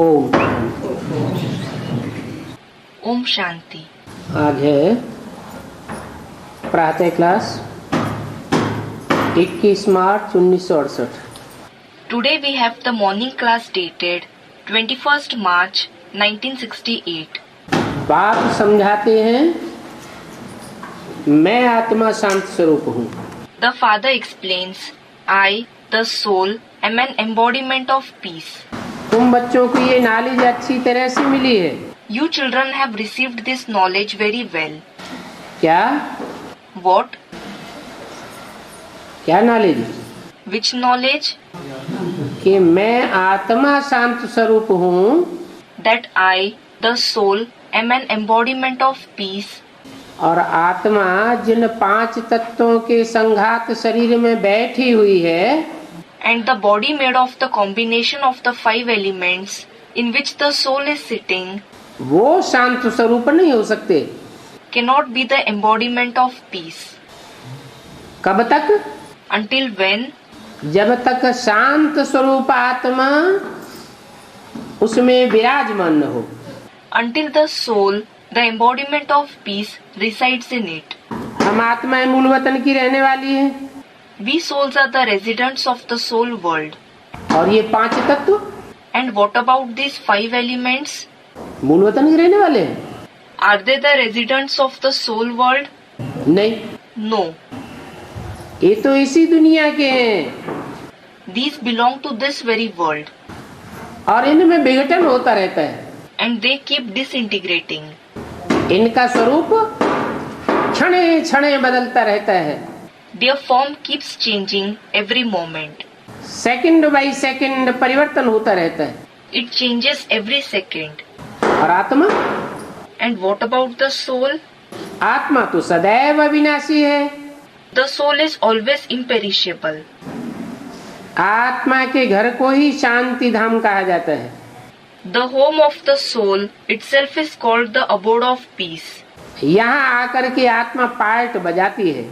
ओम ओम शांति। आज है प्रातः class 21 March 1968। Today we have the morning class dated 21st March 1968. बाप समझाते हैं, मैं आत्मा शांत स्वरूप हूँ। The father explains, I, the soul, am an embodiment of peace. तुम बच्चों को ये नॉलेज अच्छी तरह से मिली है। You children have received this knowledge very well. क्या? What? क्या नॉलेज? Which knowledge? कि मैं आत्मा शांत स्वरूप हूँ That I, the soul, am an embodiment of peace. और आत्मा जिन 5 तत्वों के संघात शरीर में बैठी हुई है, And the body made of the combination of the 5 elements in which the soul is sitting वो शांत स्वरूप नहीं हो सकते। cannot be the embodiment of peace. कब तक? Until when? जब तक शांत स्वरूप आत्मा उसमें विराजमान न हो। Until the soul, the embodiment of peace, resides in it. हम आत्माएं मूल वतन की रहने वाली हैं। We souls are the residents of the soul world. और ये 5 तत्व And what about these 5 elements? मूल वतन के रहने वाले हैं? Are they the residents of the soul world? नहीं, No. ये तो इसी दुनिया के हैं These belong to this very world. और इनमें विघटन होता रहता है। And they keep disintegrating. इनका स्वरूप क्षणे क्षणे बदलता रहता है। Their form keeps changing every moment. Second by second परिवर्तन होता रहता है। It changes every second. और आत्मा? And what about the soul? आत्मा तो सदैव अविनाशी है। The soul is always imperishable. आत्मा के घर को ही शांति धाम कहा जाता है। The home of the soul itself is called the abode of peace. यहाँ आकर के आत्मा पार्ट बजाती है।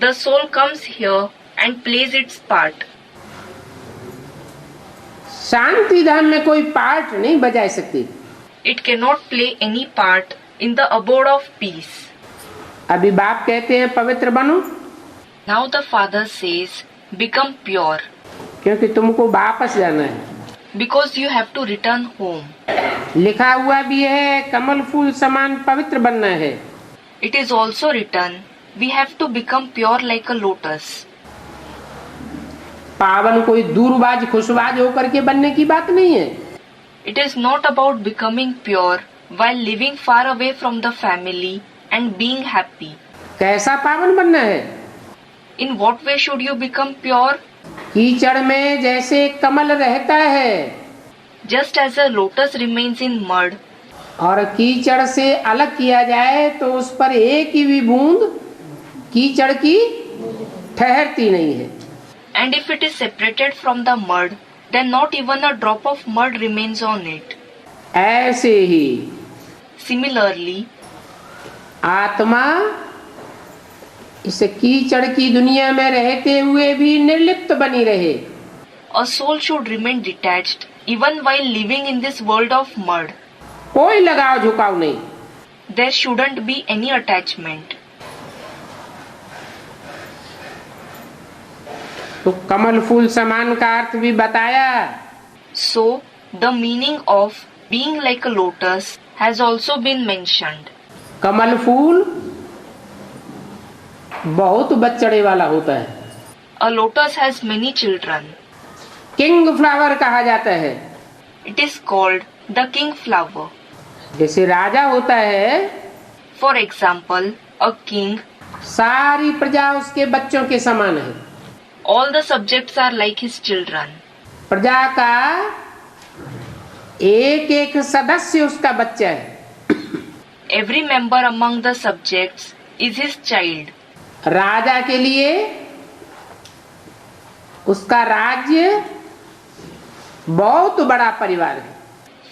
The soul comes here and plays its part. शांति धाम में कोई पार्ट नहीं बजा सकती। It cannot play any part in the abode of peace. अभी बाप कहते हैं पवित्र बनो, Now the father says, become pure, क्योंकि तुमको वापस जाना है। because you have to return home. लिखा हुआ भी है कमल फूल समान पवित्र बनना है। It is also written, we have to become pure like a lotus. पावन कोई दूरबाज खुशबाज होकर के बनने की बात नहीं है। It is not about becoming pure while living far away from the family and being happy. कैसा पावन बनना है? In what way should you become pure? कीचड़ में जैसे कमल रहता है Just as a lotus remains in mud, और कीचड़ से अलग किया जाए तो उस पर एक ही भी बूंद कीचड़ की ठहरती नहीं है। and if it is separated from the mud, then not even a drop of mud remains on it. ऐसे ही Similarly, आत्मा इस कीचड़ की दुनिया में रहते हुए भी निर्लिप्त बनी रहे। a soul should remain detached even while living in this world of mud. कोई लगाव झुकाव नहीं। There shouldn't be any attachment. तो कमल फूल समान का अर्थ भी बताया। So, the meaning of being like a lotus has also been mentioned. कमल फूल बहुत बच्चड़े वाला होता है। A lotus has many children. King flower कहा जाता है। It is called the king flower. जैसे राजा होता है, For example, a king, सारी प्रजा उसके बच्चों के समान है। all the subjects are like his children. प्रजा का एक एक सदस्य उसका बच्चा है। Every member among the subjects is his child. राजा के लिए उसका राज्य बहुत बड़ा परिवार है।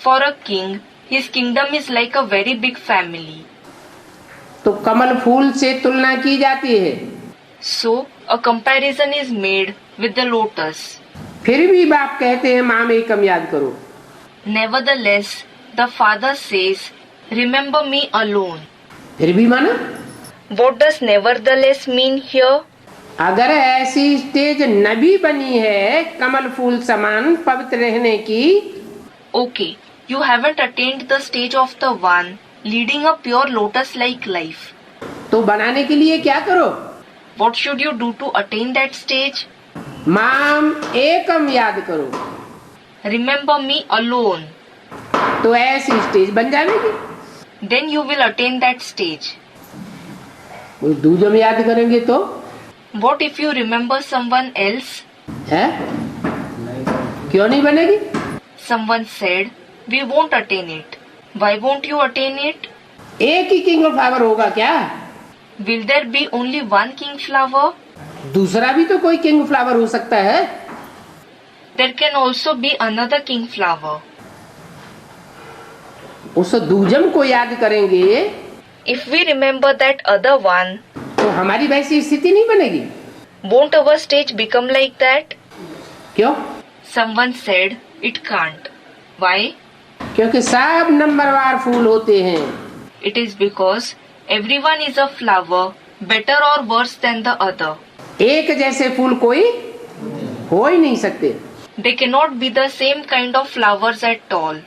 For a king, his kingdom is like a very big family. तो कमल फूल से तुलना की जाती है। So, a comparison is made with the lotus. फिर भी बाप कहते हैं माम एकम याद करो। Nevertheless, the father says, "Remember me alone." फिर भी माना? What does nevertheless mean here? अगर ऐसी स्टेज न भी बनी है कमल फूल समान पवित्र रहने की, Okay, you haven't attained the stage of the one leading a pure lotus-like life. तो बनाने के लिए क्या करो? What should you do to attain that stage? माम एकम याद करो, Remember me alone. तो ऐसी स्टेज बन जाएगी। Then you will attain that stage. कोई दूजम याद करेंगे तो What if you remember someone else? है, क्यों नहीं बनेगी? Someone said, "We won't attain it." Why won't you attain it? एक ही किंग फ्लावर होगा क्या? Will there be only one king flower? दूसरा भी तो कोई किंग फ्लावर हो सकता है। There can also be another king flower. उस दूजम को याद करेंगे If we remember that other one, तो हमारी वैसी स्थिति नहीं बनेगी। won't our stage become like that? क्यों? Someone said, it can't. Why? क्योंकि सब नंबरवार फूल होते हैं। It is because everyone is a flower, better or worse than the other. एक जैसे फूल कोई हो ही नहीं सकते। They cannot be the same kind of flowers at all.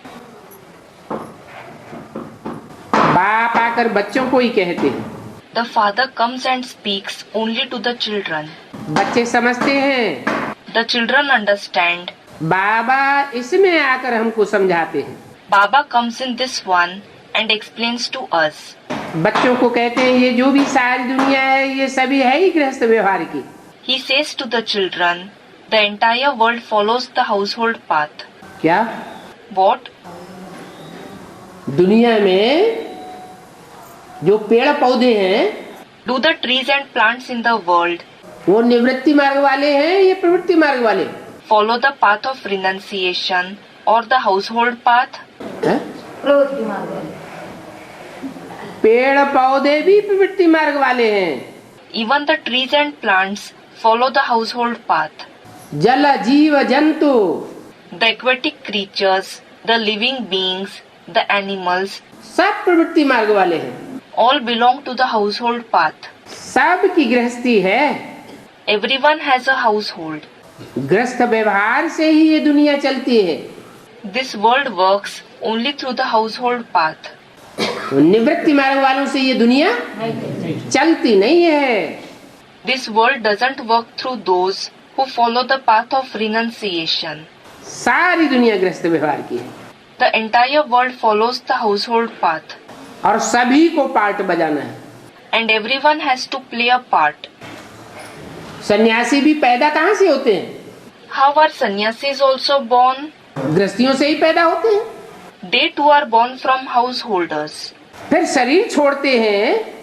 बाप आकर बच्चों को ही कहते हैं, The father comes and speaks only to the children. बच्चे समझते हैं, The children understand. बाबा इसमें आकर हमको समझाते हैं। Baba comes in this one and explains to us. बच्चों को कहते हैं ये जो भी सारी दुनिया है ये सभी है ही गृहस्थ व्यवहार की। He says to the children, the entire world follows the household path. क्या? What? दुनिया में जो पेड़ पौधे हैं Do the trees and plants in the world वो निवृत्ति मार्ग वाले हैं ये प्रवृत्ति मार्ग वाले follow the path of renunciation or the household path? हैं? पेड़ पौधे भी प्रवृत्ति मार्ग वाले हैं। Even the trees and plants follow the household path. जल जीव जंतु The aquatic creatures, the living beings, the animals, सब प्रवृत्ति मार्ग वाले हैं। all belong to the household path. सब की गृहस्थी है। Everyone has a household. गृहस्थ व्यवहार से ही ये दुनिया चलती है। This world works only through the household path. निवृत्ति मार्ग वालों से ये दुनिया चलती नहीं है। This world doesn't work through those who follow the path of renunciation. सारी दुनिया गृहस्थ व्यवहार की है The entire world follows the household path. और सभी को पार्ट बजाना है। And everyone has to play a part. सन्यासी भी पैदा कहाँ से होते हैं? How are sannyasis also born? गृहस्थियों से ही पैदा होते हैं। They too are born from householders. फिर शरीर छोड़ते हैं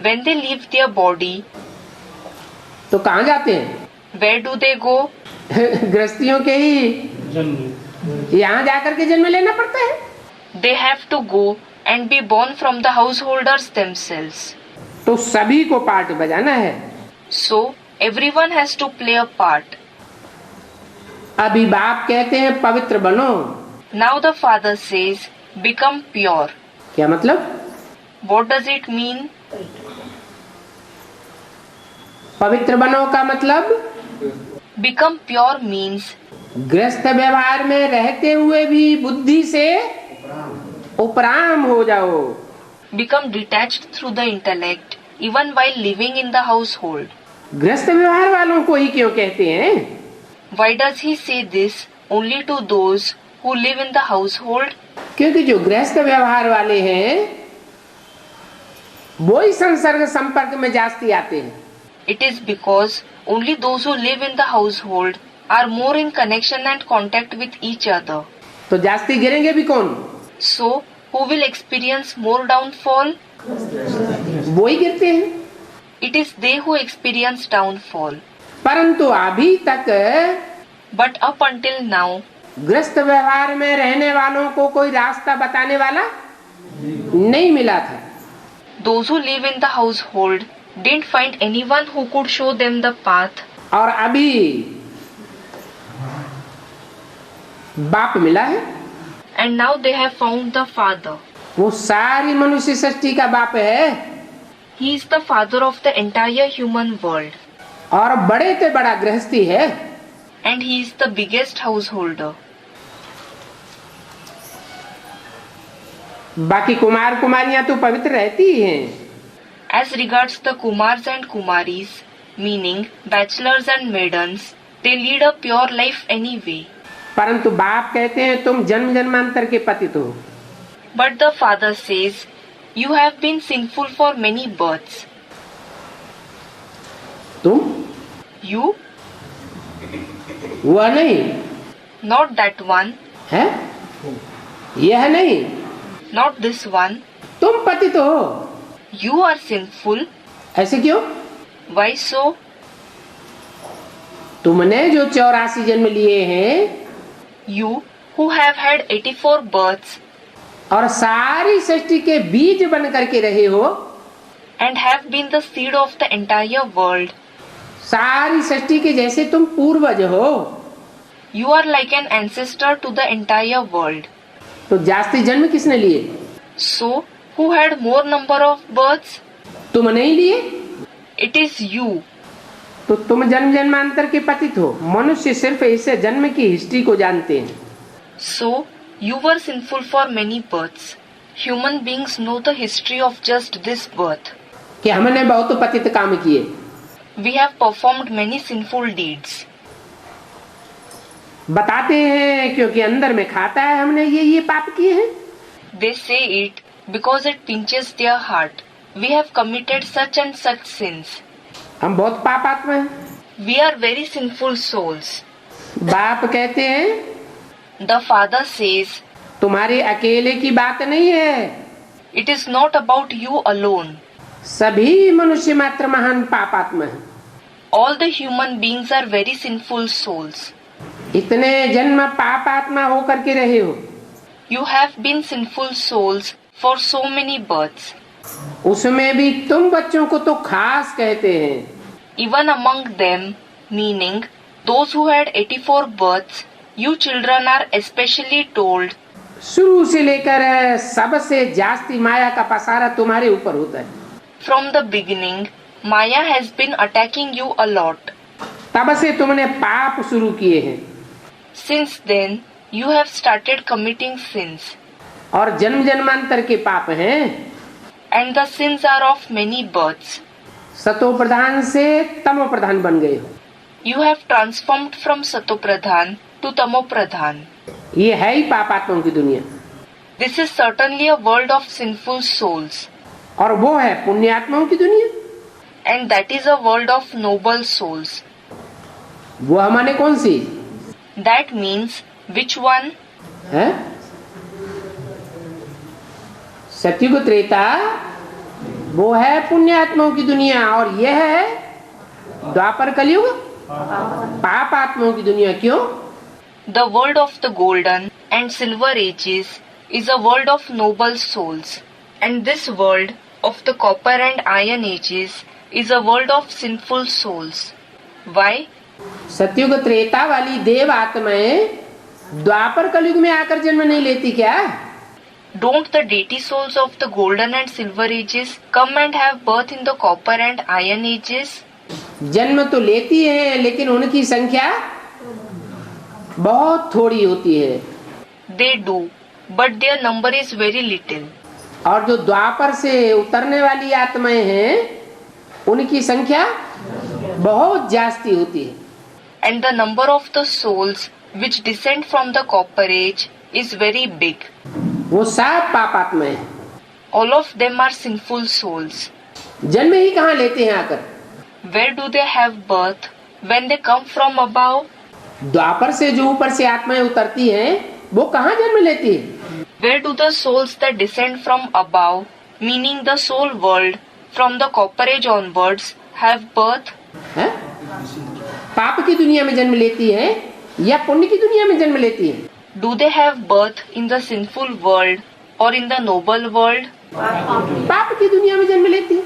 When they leave their body, तो कहाँ जाते हैं? where do they go? गृहस्थियों के ही यहाँ जाकर के जन्म लेना पड़ता है। They have to go and be born from the householders themselves. तो सभी को पार्ट बजाना है। So, everyone has to play a part. अभी बाप कहते हैं पवित्र बनो। Now the father says, become pure. क्या मतलब? What does it mean? पवित्र बनो का मतलब Become pure means गृहस्थ व्यवहार में रहते हुए भी बुद्धि से उपराम हो जाओ। become detached through the intellect even while living in the household. गृहस्थ व्यवहार वालों को ही क्यों कहते हैं? Why does he say this only to those who live in the household? क्योंकि जो गृहस्थ व्यवहार वाले हैं वो ही संसर्ग संपर्क में जास्ती आते हैं। It is because only those who live in the household are more in connection and contact with each other. तो जास्ती गिरेंगे भी कौन? So, who will experience more downfall? वो ही गिरते हैं। It is they who experience downfall. परंतु अभी तक But up until now, गृहस्थ व्यवहार में रहने वालों को कोई रास्ता बताने वाला नहीं मिला था। those who live in the household didn't find anyone who could show them the path. और अभी बाप मिला है। and now they have found the Father. वो सारी मनुष्य सृष्टि का बाप है He is the father of the entire human world, और बड़े से बड़ा गृहस्थी है। and he is the biggest householder. बाकी कुमार कुमारियां तो पवित्र रहती ही हैं, As regards the Kumars and Kumaris, meaning bachelors and maidens, they lead a pure life anyway. परंतु बाप कहते हैं तुम जन्म जन्मांतर के पतित हो। But the Father says, you have been sinful for many births. तुम You? वह नहीं Not that one, है, यह नहीं, not this one. तुम पतित हो। You are sinful. ऐसे क्यों? Why so? तुमने जो 84 जन्म लिए हैं You, who have had 84 births और सारी सृष्टि के बीज बन करके रहे हो, and have been the seed of the entire world, सारी सृष्टि के जैसे तुम पूर्वज हो, you are like an ancestor to the entire world. तो जास्ती जन्म किसने लिए? So, who had more number of births? तुम नहीं लिए, It is you. तो तुम जन्म जन्मांतर के पतित हो। मनुष्य सिर्फ इसे जन्म की हिस्ट्री को जानते हैं। So, you were sinful for many births. Human beings know the history of just this birth. कि हमने बहुत पतित काम किए। We have performed many sinful deeds. बताते हैं क्योंकि अंदर में खाता है हमने ये पाप किए हैं। They say it because it pinches their heart. We have committed such and such sins. हम बहुत पापात्मा हैं। We are very sinful souls. बाप कहते हैं The Father says, तुम्हारे अकेले की बात नहीं है, it is not about you alone. सभी मनुष्य मात्र महान पापात्मा हैं। All the human beings are very sinful souls. इतने जन्म पापात्मा होकर के रहे हो, You have been sinful souls for so many births. उसमें भी तुम बच्चों को तो खास कहते हैं। Even among them, meaning those who had 84 births, you children are especially told, शुरू से लेकर सबसे जास्ती माया का पसारा तुम्हारे ऊपर होता है। from the beginning, Maya has been attacking you a lot. तब से तुमने पाप शुरू किए हैं Since then, you have started committing sins, और जन्म जन्मांतर के पाप हैं। and the sins are of many births. सतो प्रधान से तमो प्रधान बन गए हो। You have transformed from Satopradhan to Tamopradhan. ये है ही पापात्माओं की दुनिया, This is certainly a world of sinful souls, और वो है पुण्यात्माओं की दुनिया। and that is a world of noble souls. वो हमारे कौन सी That means which one? है? सतयुग त्रेता वो है पुण्यात्माओं की दुनिया, और यह है द्वापर कलयुग पापात्माओं की दुनिया। क्यों? The world of the golden and silver ages is a world of noble souls, and this world of the copper and iron ages is a world of sinful souls. Why? सतयुग त्रेता वाली देव आत्माएं द्वापर कलयुग में आकर जन्म नहीं लेती क्या? Don't the deity souls of the golden and silver ages come and have birth in the copper and iron ages? जन्म तो लेती है, लेकिन उनकी संख्या बहुत थोड़ी होती है। They do, but their number is very little. और जो द्वापर से उतरने वाली आत्माएं हैं उनकी संख्या बहुत जास्ती होती है। And the number of the souls which descend from the copper age is very big. वो सब पापात्मा हैं। All of them are sinful souls. जन्म ही कहाँ लेते हैं आकर? Where do they have birth when they come from above? द्वापर से जो ऊपर से आत्माएं उतरती हैं वो कहाँ जन्म लेती है? Where do the souls that descend from above, meaning the soul world, from the copper age onwards, have birth? है? पाप की दुनिया में जन्म लेती है या पुण्य की दुनिया में जन्म लेती है? Do they have birth in the sinful world or in the noble world? पाप की दुनिया में जन्म लेती है।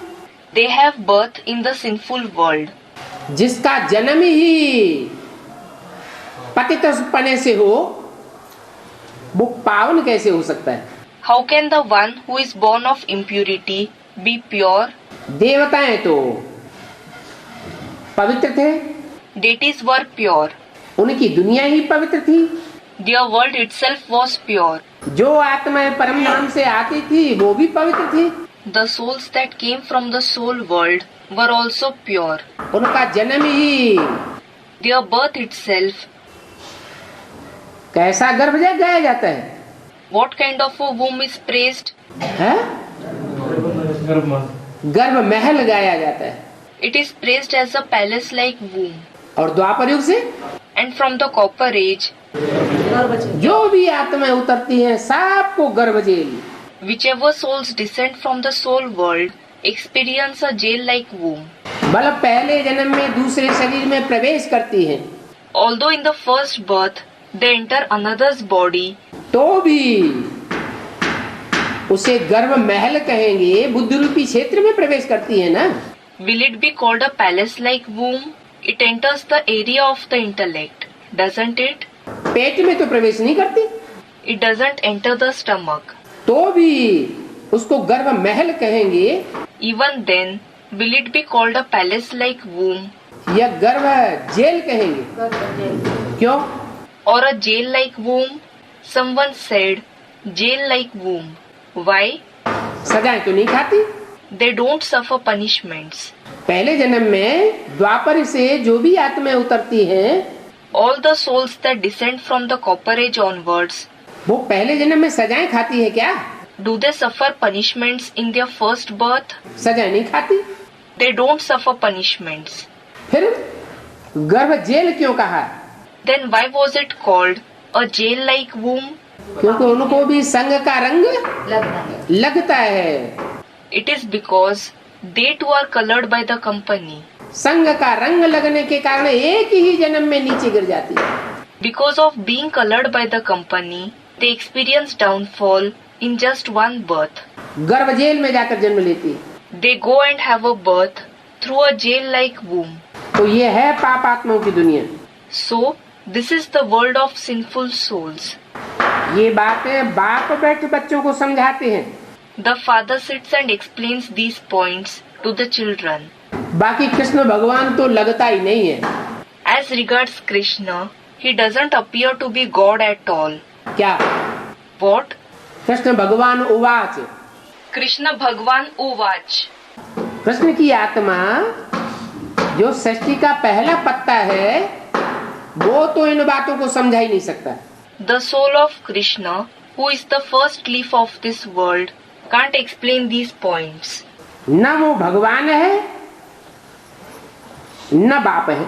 They have birth in the sinful world. जिसका जन्म ही पतित पने से हो वो पावन कैसे हो सकता है? How can the one who is born of impurity be pure? देवताएं तो पवित्र थे, Deities were pure. उनकी दुनिया ही पवित्र थी। Their world itself was pure. जो आत्माएं परम धाम से आती थी वो भी पवित्र थी। The souls that came from the soul world were also pure. उनका जन्म ही Their birth itself, कैसा गर्भ गाया जाता है? what kind of a womb is praised? है? गर्भ महल गाया जाता है। It is praised as a palace-like womb. और द्वापर युग से And from the copper age, जो भी आत्माएं उतरती हैं सबको गर्भ jail. whichever souls descend from the soul world experience a jail-like womb. मतलब पहले जन्म में दूसरे शरीर में प्रवेश करती हैं, Although in the first birth they enter another's body, तो भी उसे गर्भ महल कहेंगे। बुद्धि रूपी क्षेत्र में प्रवेश करती है ना। will it be called a palace-like womb? It enters the area of the intellect, doesn't it? पेट में तो प्रवेश नहीं करती, It doesn't enter the stomach. तो भी उसको गर्भ महल कहेंगे Even then, will it be called a palace-like womb या गर्भ जेल कहेंगे? क्यों? or a jail-like womb? Someone said, jail-like womb. Why? सजाएं तो नहीं खाती। They don't suffer punishments. पहले जन्म में द्वापर से जो भी आत्माएं उतरती हैं All the souls that descend from the copper age onwards, वो पहले जन्म में सजाएं खाती है क्या? do they suffer punishments in their first birth? सजाएं नहीं खाती। They don't suffer punishments. फिर गर्भ जेल क्यों कहा? Then why was it called a jail-like womb? क्योंकि उनको भी संग का रंग लगता है। It is because they too are colored by the company. संग का रंग लगने के कारण एक ही जन्म में नीचे गिर जाती है। Because of being colored by the company, they experience downfall in just one birth. गर्भ जेल में जाकर जन्म लेती है। They go and have a birth through a jail-like womb. तो ये है पापात्माओं की दुनिया। So, this is the world of sinful souls. ये बातें बाप बैठ बच्चों को समझाते हैं। The father sits and explains these points to the children. बाकी कृष्ण भगवान तो लगता ही नहीं है। As regards Krishna, he doesn't appear to be God at all. क्या? What? कृष्ण भगवान उवाच। Krishna Bhagwan Uvach. कृष्ण की आत्मा जो सृष्टि का पहला पत्ता है वो तो इन बातों को समझा ही नहीं सकता। The soul of Krishna, who is the first leaf of this world, can't explain these points. न वो भगवान है न बाप है।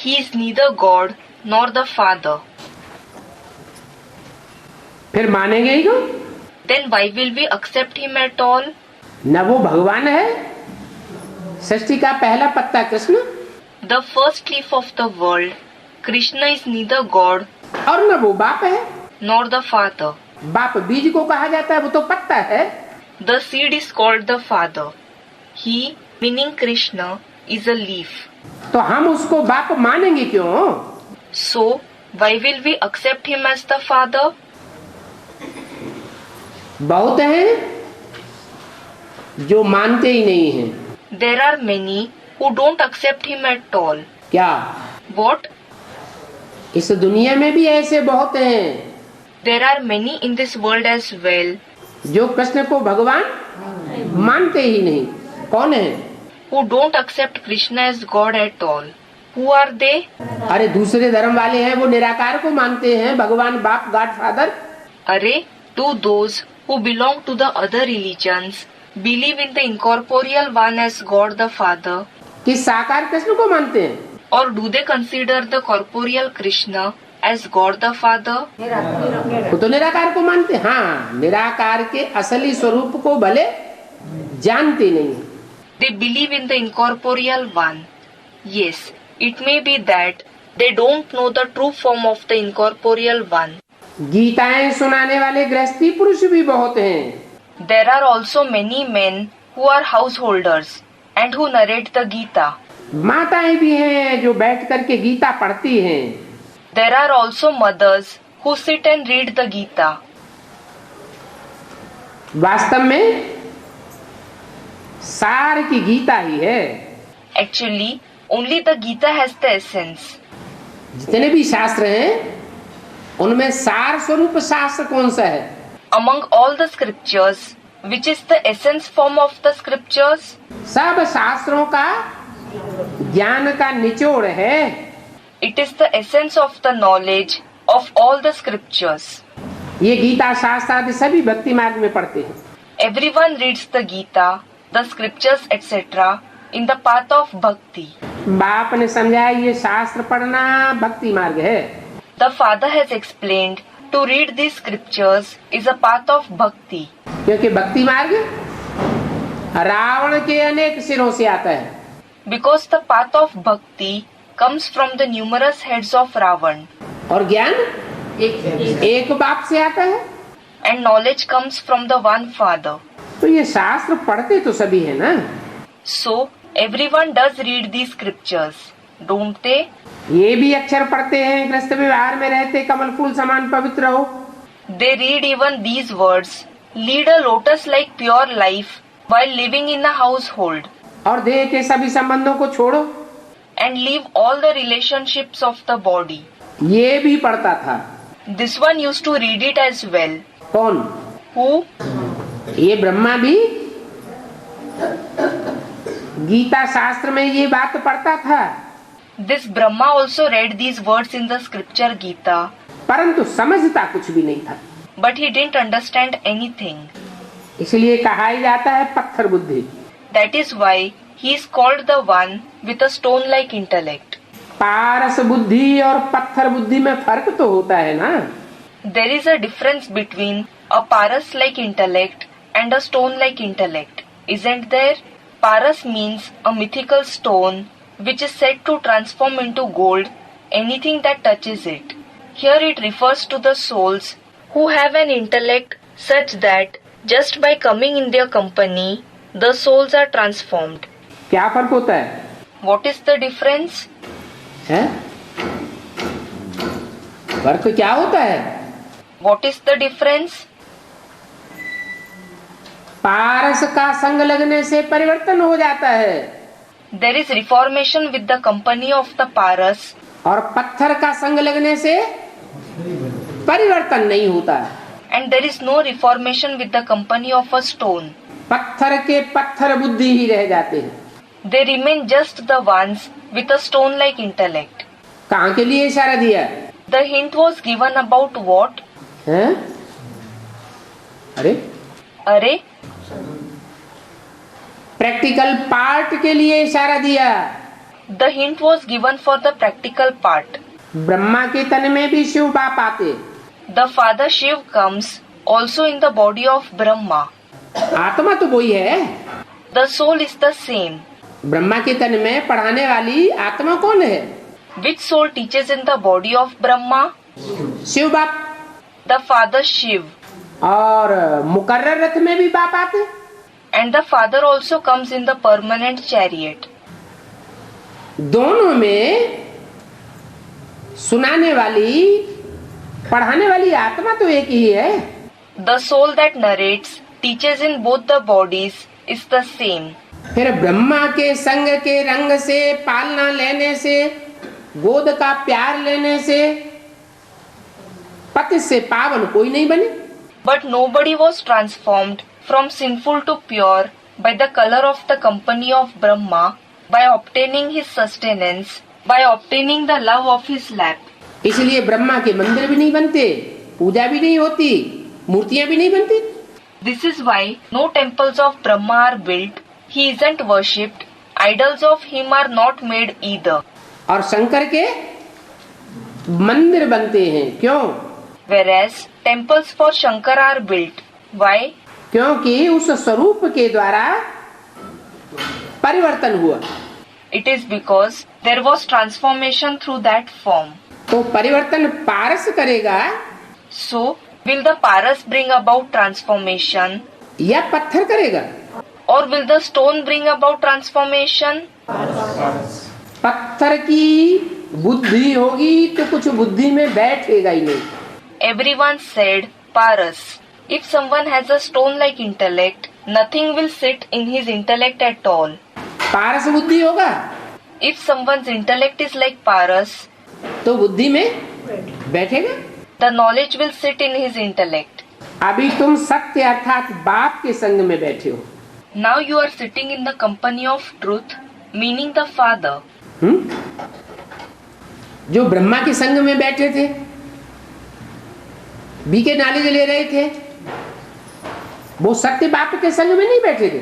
He is neither God nor the Father. फिर मानेंगे ही क्यों? Then why will we accept him at all? न वो भगवान है, सृष्टि का पहला पत्ता Krishna, The first leaf of the world, Krishna is neither God और न वो बाप है। nor the Father. बाप बीज को कहा जाता है, वो तो पत्ता है। The seed is called the Father. He, meaning Krishna, is a leaf. तो हम उसको बाप मानेंगे क्यों? So, why will we accept him as the Father? बहुत हैं जो मानते ही नहीं हैं। There are many who don't accept him at all. क्या? What? इस दुनिया में भी ऐसे बहुत हैं There are many in this world as well जो कृष्ण को भगवान मानते ही नहीं। कौन है? who don't accept Krishna as God at all. Who are they? अरे दूसरे धर्म वाले हैं, वो निराकार को मानते हैं, भगवान बाप God father. Array, do those who belong to the other religions believe in the incorporeal one as God the Father? कि साकार कृष्ण को मानते हैं? Or do they consider the corporeal Krishna as God the Father? वो तो निराकार को मानते हैं। हाँ, निराकार के असली स्वरूप को भले जानते नहीं। They believe in the incorporeal one. Yes, it may be that they don't know the true form of the incorporeal one. गीताएं सुनाने वाले गृहस्थी पुरुष भी बहुत हैं। There are also many men who are householders and who narrate the Gita. माताएं भी हैं जो बैठ करके गीता पढ़ती हैं। There are also mothers who sit and read the Gita. वास्तव में सार की गीता ही है। Actually, only the Gita has the essence. जितने भी शास्त्र हैं उनमें सार स्वरूप शास्त्र कौन सा है? Among all the scriptures, which is the essence form of the scriptures? सब शास्त्रों का ज्ञान का निचोड़ है। It is the essence of the knowledge of all the scriptures. ये गीता शास्त्र आदि सभी भक्ति मार्ग में पढ़ते हैं। Everyone reads the Gita, the scriptures, etc. in the path of bhakti. बाप ने समझाया ये शास्त्र पढ़ना भक्ति मार्ग है। The father has explained to read these scriptures is a path of bhakti. क्योंकि भक्ति मार्ग रावण के अनेक सिरों से आता है। Because the path of bhakti comes from the numerous heads of Ravan. और ज्ञान एक बाप से आता है। And knowledge comes from the one father. तो ये शास्त्र पढ़ते तो सभी है ना। So everyone does read these scriptures, don't they? ये भी अक्षर पढ़ते हैं, गृहस्थ व्यवहार में रहते कमल फूल समान पवित्र हो। They read even these words, lead a lotus-like pure life while living in a household. और देह के सभी संबंधों को छोड़ो। And leave all the relationships of the body. ये भी पढ़ता था। This one used to read it as well. कौन? Who? ये ब्रह्मा भी गीता शास्त्र में ये बात पढ़ता था। This Brahma also read these words in the scripture Gita. परंतु समझता कुछ भी नहीं था। But he didn't understand anything. इसलिए कहा ही जाता है पत्थर बुद्धि। That is why he is called the one with a stone-like intellect. पारस बुद्धि और पत्थर बुद्धि में फर्क तो होता है ना। There is a difference between a paras-like intellect and a stone-like intellect, isn't there? Paras means a mythical stone which is said to transform into gold anything that touches it. Here it refers to the souls who have an intellect such that just by coming in their company, the souls are transformed. क्या फर्क होता है? What is the difference? है? फर्क क्या होता है? What is the difference? पारस का संग लगने से परिवर्तन हो जाता है। There is reformation with the company of the paras. और पत्थर का संग लगने से परिवर्तन नहीं होता है। And there is no reformation with the company of a stone. पत्थर के पत्थर बुद्धि ही रह जाते हैं। They remain just the ones with a stone-like intellect. कहाँ के लिए इशारा दिया? The hint was given about what? है? अरे अरे प्रैक्टिकल पार्ट के लिए इशारा दिया। The hint was given for the practical part. Brahma के तन में भी शिव बाप आते। The father Shiv comes also in the body of Brahma. आत्मा तो वही है। The soul is the same. Brahma के तन में पढ़ाने वाली आत्मा कौन है? Which soul teaches in the body of Brahma? Shiv बाप। The father Shiv. और मुकर्रर रथ में भी बाप आते। And the father also comes in the permanent chariot. दोनों में सुनाने वाली पढ़ाने वाली आत्मा तो एक ही है। The soul that narrates teaches in both the bodies is the same. फिर ब्रह्मा के संग के रंग से पालना लेने से गोद का प्यार लेने से पति से पावन कोई नहीं बने। But nobody was transformed from sinful to pure by the color of the company of Brahma, by obtaining his sustenance, by obtaining the love of his lap. इसलिए ब्रह्मा के मंदिर भी नहीं बनते, पूजा भी नहीं होती, मूर्तियां भी नहीं बनती। This is why no temples of Brahma are built, he isn't worshipped, idols of him are not made either. और शंकर के मंदिर बनते हैं, क्यों? Whereas temples for Shankar are built. Why? क्योंकि उस स्वरूप के द्वारा परिवर्तन हुआ। It is because there was transformation through that form. तो परिवर्तन पारस करेगा So, will the paras bring about transformation? या पत्थर करेगा? Or will the stone bring about transformation? पत्थर की बुद्धि होगी तो कुछ बुद्धि में बैठेगा ही नहीं। Everyone said, Paras. If someone has a stone-like intellect, nothing will sit in his intellect at all. पारस बुद्धि होगा If someone's intellect is like Paras, तो बुद्धि में बैठेगा। the knowledge will sit in his intellect. अभी तुम सत्य अर्थात बाप के संग में बैठे हो। Now you are sitting in the company of truth, meaning the Father. जो ब्रह्मा के संग में बैठे थे, बीके नॉलेज ले रहे थे, वो सत्य बाप के संग में नहीं बैठे थे।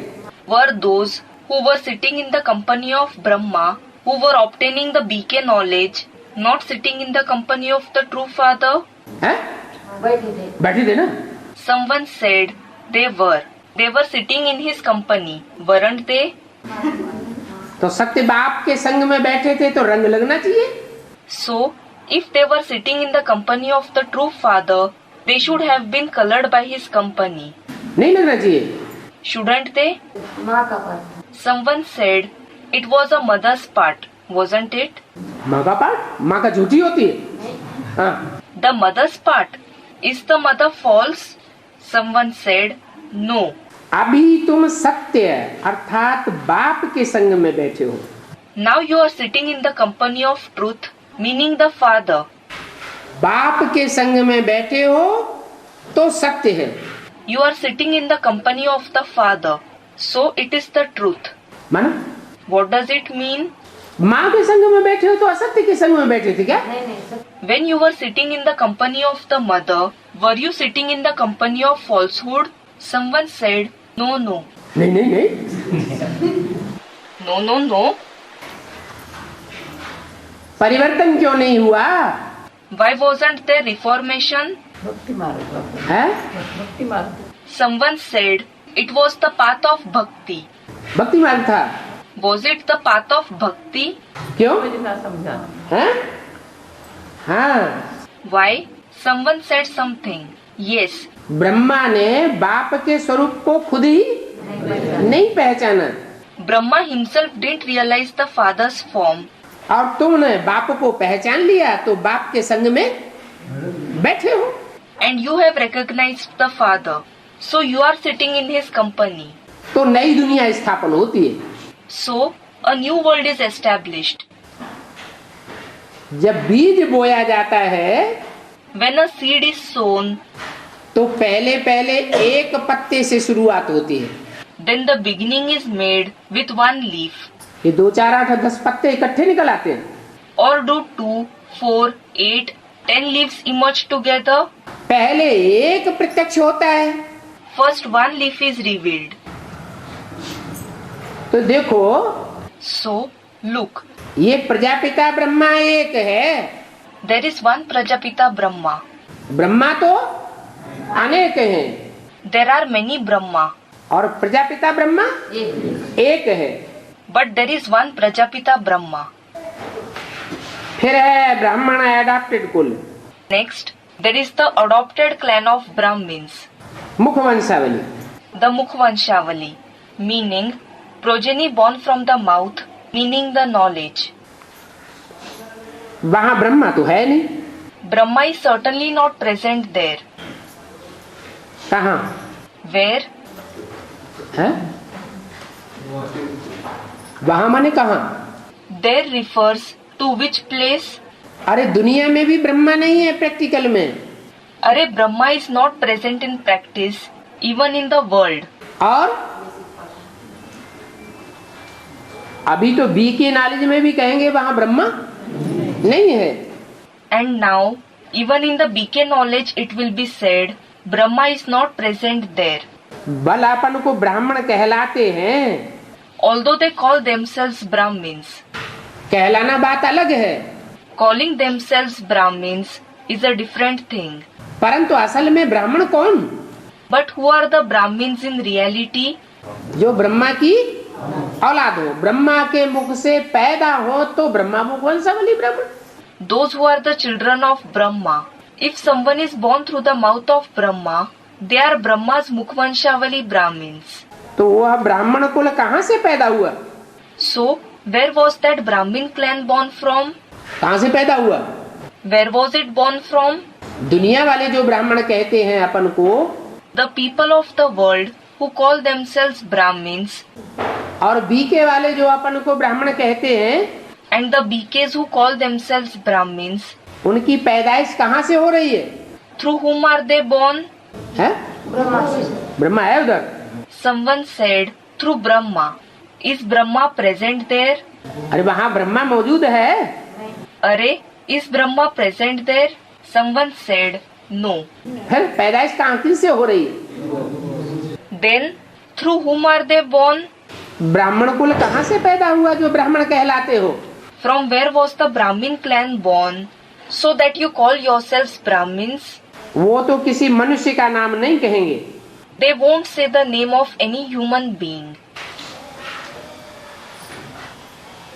Were those who were sitting in the company of Brahma, who were obtaining the BK knowledge, not sitting in the company of the true Father? हैं? बैठे थे ना। Someone said they were. They were sitting in his company, weren't they? तो सत्य बाप के संग में बैठे थे तो रंग लगना चाहिए। So, if they were sitting in the company of the true Father, they should have been colored by his company. नहीं लगना चाहिए। Shouldn't they? Someone said it was a mother's part, wasn't it? माँ का पाठ? माँ का झूठी होती है। हाँ। The mother's part. Is the mother false? Someone said no. अभी तुम सत्य अर्थात बाप के संग में बैठे हो। Now you are sitting in the company of truth, meaning the Father. बाप के संग में बैठे हो तो सत्य है। You are sitting in the company of the Father, so it is the truth. माना? What does it mean? माँ के संग में बैठे हो तो असत्य के संग में बैठे थे क्या? When you were sitting in the company of the mother, were you sitting in the company of falsehood? Someone said, no, no. नहीं नहीं नहीं। No, no, no. परिवर्तन क्यों नहीं हुआ? Why wasn't there reformation? है? Someone said, it was the path of bhakti. भक्ति मार्ग था। Was it the path of bhakti? क्यों? हैं? हाँ। Why? Someone said something. Yes. Brahma ने बाप के स्वरूप को खुद ही नहीं पहचाना Brahma himself didn't realize the Father's form. और तुमने बाप को पहचान लिया तो बाप के संग में बैठे हो। And you have recognized the Father. So you are sitting in his company. तो नई दुनिया स्थापन होती है। So a new world is established. जब बीज बोया जाता है When a seed is sown, तो पहले पहले एक पत्ते से शुरुआत होती है। then the beginning is made with one leaf. ये 2, 4, 8, 10 पत्ते इकट्ठे निकल आते हैं। Or do 2, 4, 8, 10 leaves emerge together? पहले एक प्रत्यक्ष होता है। First one leaf is revealed. तो देखो So look, ये प्रजापिता ब्रह्मा एक है। there is one Prajapita Brahma. Brahma तो अनेक हैं There are many Brahma, और प्रजापिता ब्रह्मा एक है। but there is one Prajapita Brahma. फिर है ब्राह्मण एडॉप्टेड कुल, Next, there is the adopted clan of Brahmins, मुखवंशावली। the Mukhvanshavali, meaning progeny born from the mouth, meaning the knowledge. वहाँ ब्रह्मा तो है नहीं। Brahma is certainly not present there. कहाँ Where? है? वहाँ माने कहाँ? There refers to which place? अरे दुनिया में भी ब्रह्मा नहीं है प्रैक्टिकल में। अरे Brahma is not present in practice, even in the world. और अभी तो बी के नॉलेज में भी कहेंगे वहाँ ब्रह्मा नहीं है। And now, even in the BK knowledge, it will be said, Brahma is not present there. बल अपन को ब्राह्मण कहलाते हैं। Although they call themselves Brahmins. कहलाना बात अलग है, Calling themselves Brahmins is a different thing. परंतु असल में ब्राह्मण कौन? But who are the Brahmins in reality? जो ब्रह्मा की औलाद हो, ब्रह्मा के मुख से पैदा हो तो ब्रह्मा मुखवंशावली ब्राह्मण। Those who are the children of Brahma. If someone is born through the mouth of Brahma, they are Brahma's Mukhvanshavali Brahmins. तो वह ब्राह्मण कुल कहाँ से पैदा हुआ? So, where was that Brahmin clan born from? कहाँ से पैदा हुआ? Where was it born from? दुनिया वाले जो ब्राह्मण कहते हैं अपन को, the people of the world who call themselves Brahmins, और बीके वाले जो अपन को ब्राह्मण कहते हैं, and the BKs who call themselves Brahmins, उनकी पैदाइश कहाँ से हो रही है? through whom are they born? है? ब्रह्मा है उधर। Someone said, through Brahma. Is Brahma present there? अरे वहाँ ब्रह्मा मौजूद है। अरे, is Brahma present there? Someone said, no. फिर पैदाइश कहाँ किससे हो रही है? Then, through whom are they born? ब्राह्मण कुल कहाँ से पैदा हुआ जो ब्राह्मण कहलाते हो? From where was the Brahmin clan born, so that you call yourselves Brahmins? वो तो किसी मनुष्य का नाम नहीं कहेंगे। They won't say the name of any human being.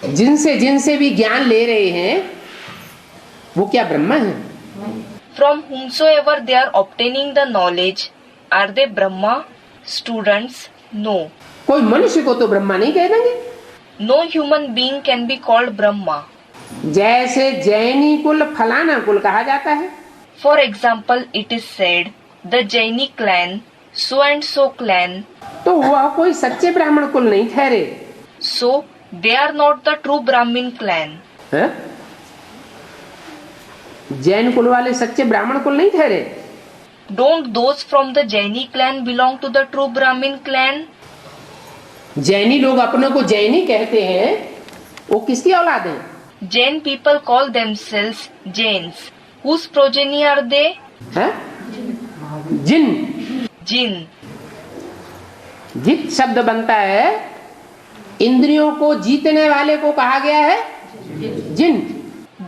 जिनसे भी ज्ञान ले रहे हैं, वो क्या ब्रह्मा है? From whomsoever they are obtaining the knowledge, are they Brahma? Students, no. कोई मनुष्य को तो ब्रह्मा नहीं कह देंगे। No human being can be called Brahma. जैसे जैनी कुल फलाना कुल कहा जाता है। For example, it is said, the Jaini clan, so and so clan, तो वह कोई सच्चे ब्राह्मण कुल नहीं ठहरे। so they are not the true Brahmin clan. है? जैन कुल वाले सच्चे ब्राह्मण कुल नहीं ठहरे। Don't those from the Jaini clan belong to the true Brahmin clan? जैनी लोग अपने को जैनी कहते हैं, वो किसकी औलाद है? Jain people call themselves Jains. Whose progeny are they? है? जिन। Jinn. जित शब्द बनता है, इंद्रियों को जीतने वाले को कहा गया है जिन।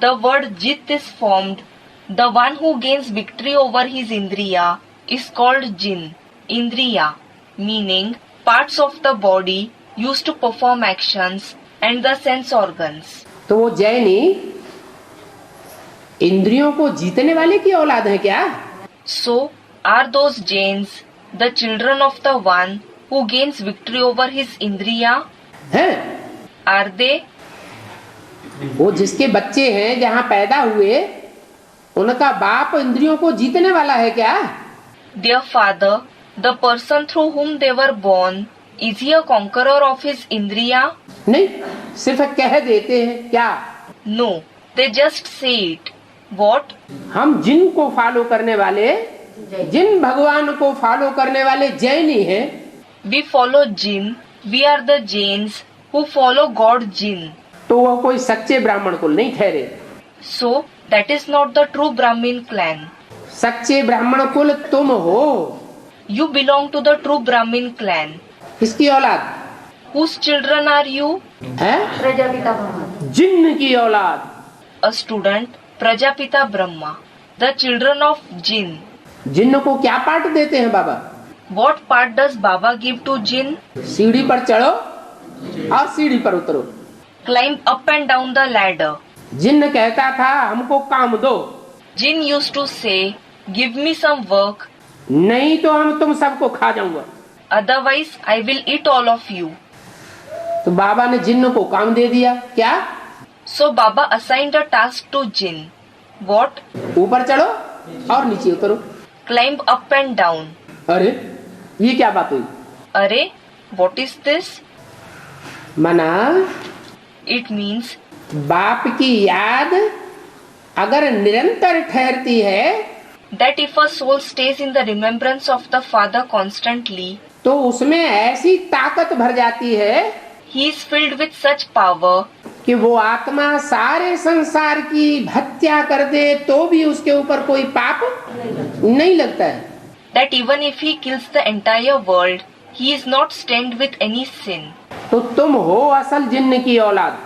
The word Jit is formed. The one who gains victory over his Indriya is called Jinn. Indriya, meaning parts of the body used to perform actions and the sense organs. तो वो जैनी इंद्रियों को जीतने वाले की औलाद है क्या? So, are those Jains the children of the one who gains victory over his Indriya? है? Are they? वो जिसके बच्चे हैं, जहाँ पैदा हुए, उनका बाप इंद्रियों को जीतने वाला है क्या? Their father, the person through whom they were born, is he a conqueror of his Indriya? नहीं, सिर्फ कह देते हैं क्या? No, they just say it. What? हम जिन को फॉलो करने वाले, जिन भगवान को फॉलो करने वाले जैनी हैं। We follow Jinn. We are the Jains who follow God Jinn. तो वह कोई सच्चे ब्राह्मण कुल नहीं ठहरे। So, that is not the true Brahmin clan. सच्चे ब्राह्मण कुल तुम हो। You belong to the true Brahmin clan. किसकी औलाद? Whose children are you? है? जिन्न की औलाद। A student, Prajapita Brahma. The children of Jinn. जिन्न को क्या पाठ देते हैं बाबा? What part does Baba give to Jinn? सीढ़ी पर चढ़ो और सीढ़ी पर उतरो। Climb up and down the ladder. जिन्न कहता था हमको काम दो, Jinn used to say, give me some work, नहीं तो हम तुम सबको खा जाऊंगा। otherwise I will eat all of you. तो बाबा ने जिन्न को काम दे दिया। क्या? So Baba assigned a task to Jinn. What? ऊपर चढ़ो और नीचे उतरो। Climb up and down. अरे ये क्या बात हुई? Arey, what is this? मना It means बाप की याद अगर निरंतर ठहरती है, that if a soul stays in the remembrance of the Father constantly, तो उसमें ऐसी ताकत भर जाती है he is filled with such power कि वो आत्मा सारे संसार की हत्या कर दे तो भी उसके ऊपर कोई पाप नहीं लगता है। that even if he kills the entire world, he is not stained with any sin. तो तुम हो असल जिन्न की औलाद।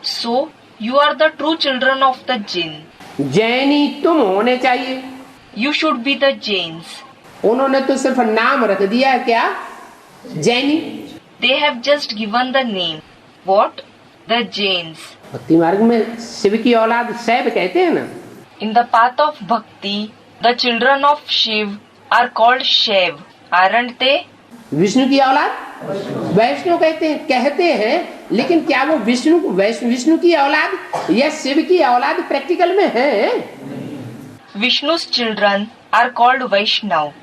So, you are the true children of the Jinn. जैनी तुम होने चाहिए। You should be the Jains. उन्होंने तो सिर्फ नाम रख दिया है क्या? जैनी। They have just given the name. What? The Jains. भक्ति मार्ग में शिव की औलाद शैव कहते हैं ना। In the path of bhakti, the children of Shiv are called Shaiv, aren't they? Vishnu की औलाद वैष्णु कहते हैं, लेकिन क्या वो विष्णु की औलाद या शिव की औलाद प्रैक्टिकल में है? Vishnu's children are called Vaishnav.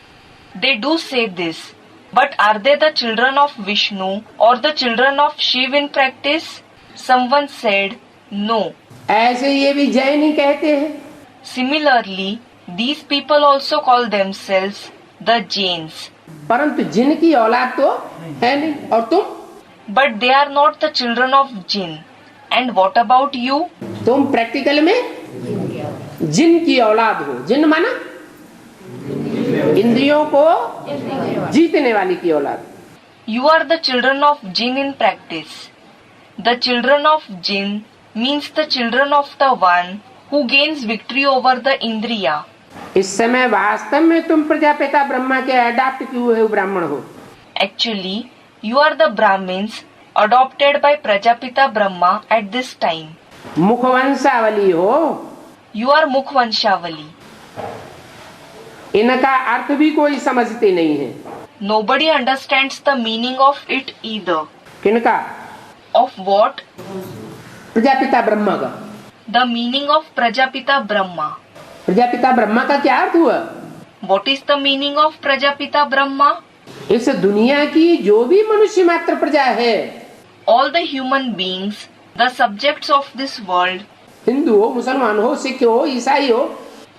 They do say this, but are they the children of Vishnu or the children of Shiv in practice? Someone said, no. ऐसे ये भी जैन ही कहते हैं। Similarly, these people also call themselves the Jains. परंतु जिन की औलाद तो है नहीं। और तुम? But they are not the children of Jinn. And what about you? तुम प्रैक्टिकल में जिन की औलाद हो। जिन माना इंद्रियों को जीतने वाली की औलाद। You are the children of Jinn in practice. The children of Jinn means the children of the one who gains victory over the Indriya. इस समय वास्तव में तुम प्रजापिता ब्रह्मा के अडॉप्ट किए हुए ब्राह्मण हो। Actually, you are the Brahmins adopted by Prajapita Brahma at this time. मुखवंशावली हो। You are Mukhvanshavali. इनका अर्थ भी कोई समझते नहीं है। Nobody understands the meaning of it either. किनका? Of what? प्रजापिता ब्रह्मा का। The meaning of Prajapita Brahma. Prajapita Brahma का क्या अर्थ हुआ? What is the meaning of Prajapita Brahma? इस दुनिया की जो भी मनुष्य मात्र प्रजा है, All the human beings, the subjects of this world, Hindu हो, मुसलमान हो, सिख हो, ईसाई हो,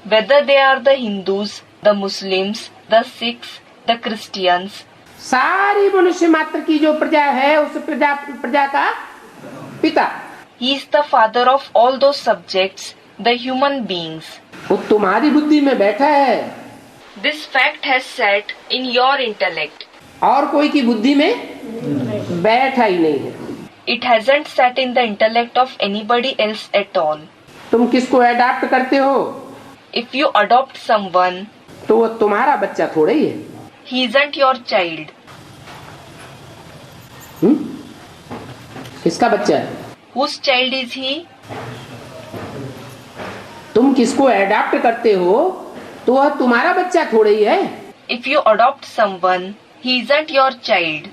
whether they are the Hindus, the Muslims, the Sikhs, the Christians, सारी मनुष्य मात्र की जो प्रजा है उस प्रजा का पिता, he is the father of all those subjects, the human beings. वो तुम्हारी बुद्धि में बैठा है। This fact has sat in your intellect. और कोई की बुद्धि में बैठा ही नहीं है। It hasn't sat in the intellect of anybody else at all. तुम किसको अडॉप्ट करते हो? If you adopt someone, तो वो तुम्हारा बच्चा थोड़ा ही है। he isn't your child. किसका बच्चा है? Whose child is he? तुम किसको अडॉप्ट करते हो तो वह तुम्हारा बच्चा थोड़ा ही है। If you adopt someone, he isn't your child.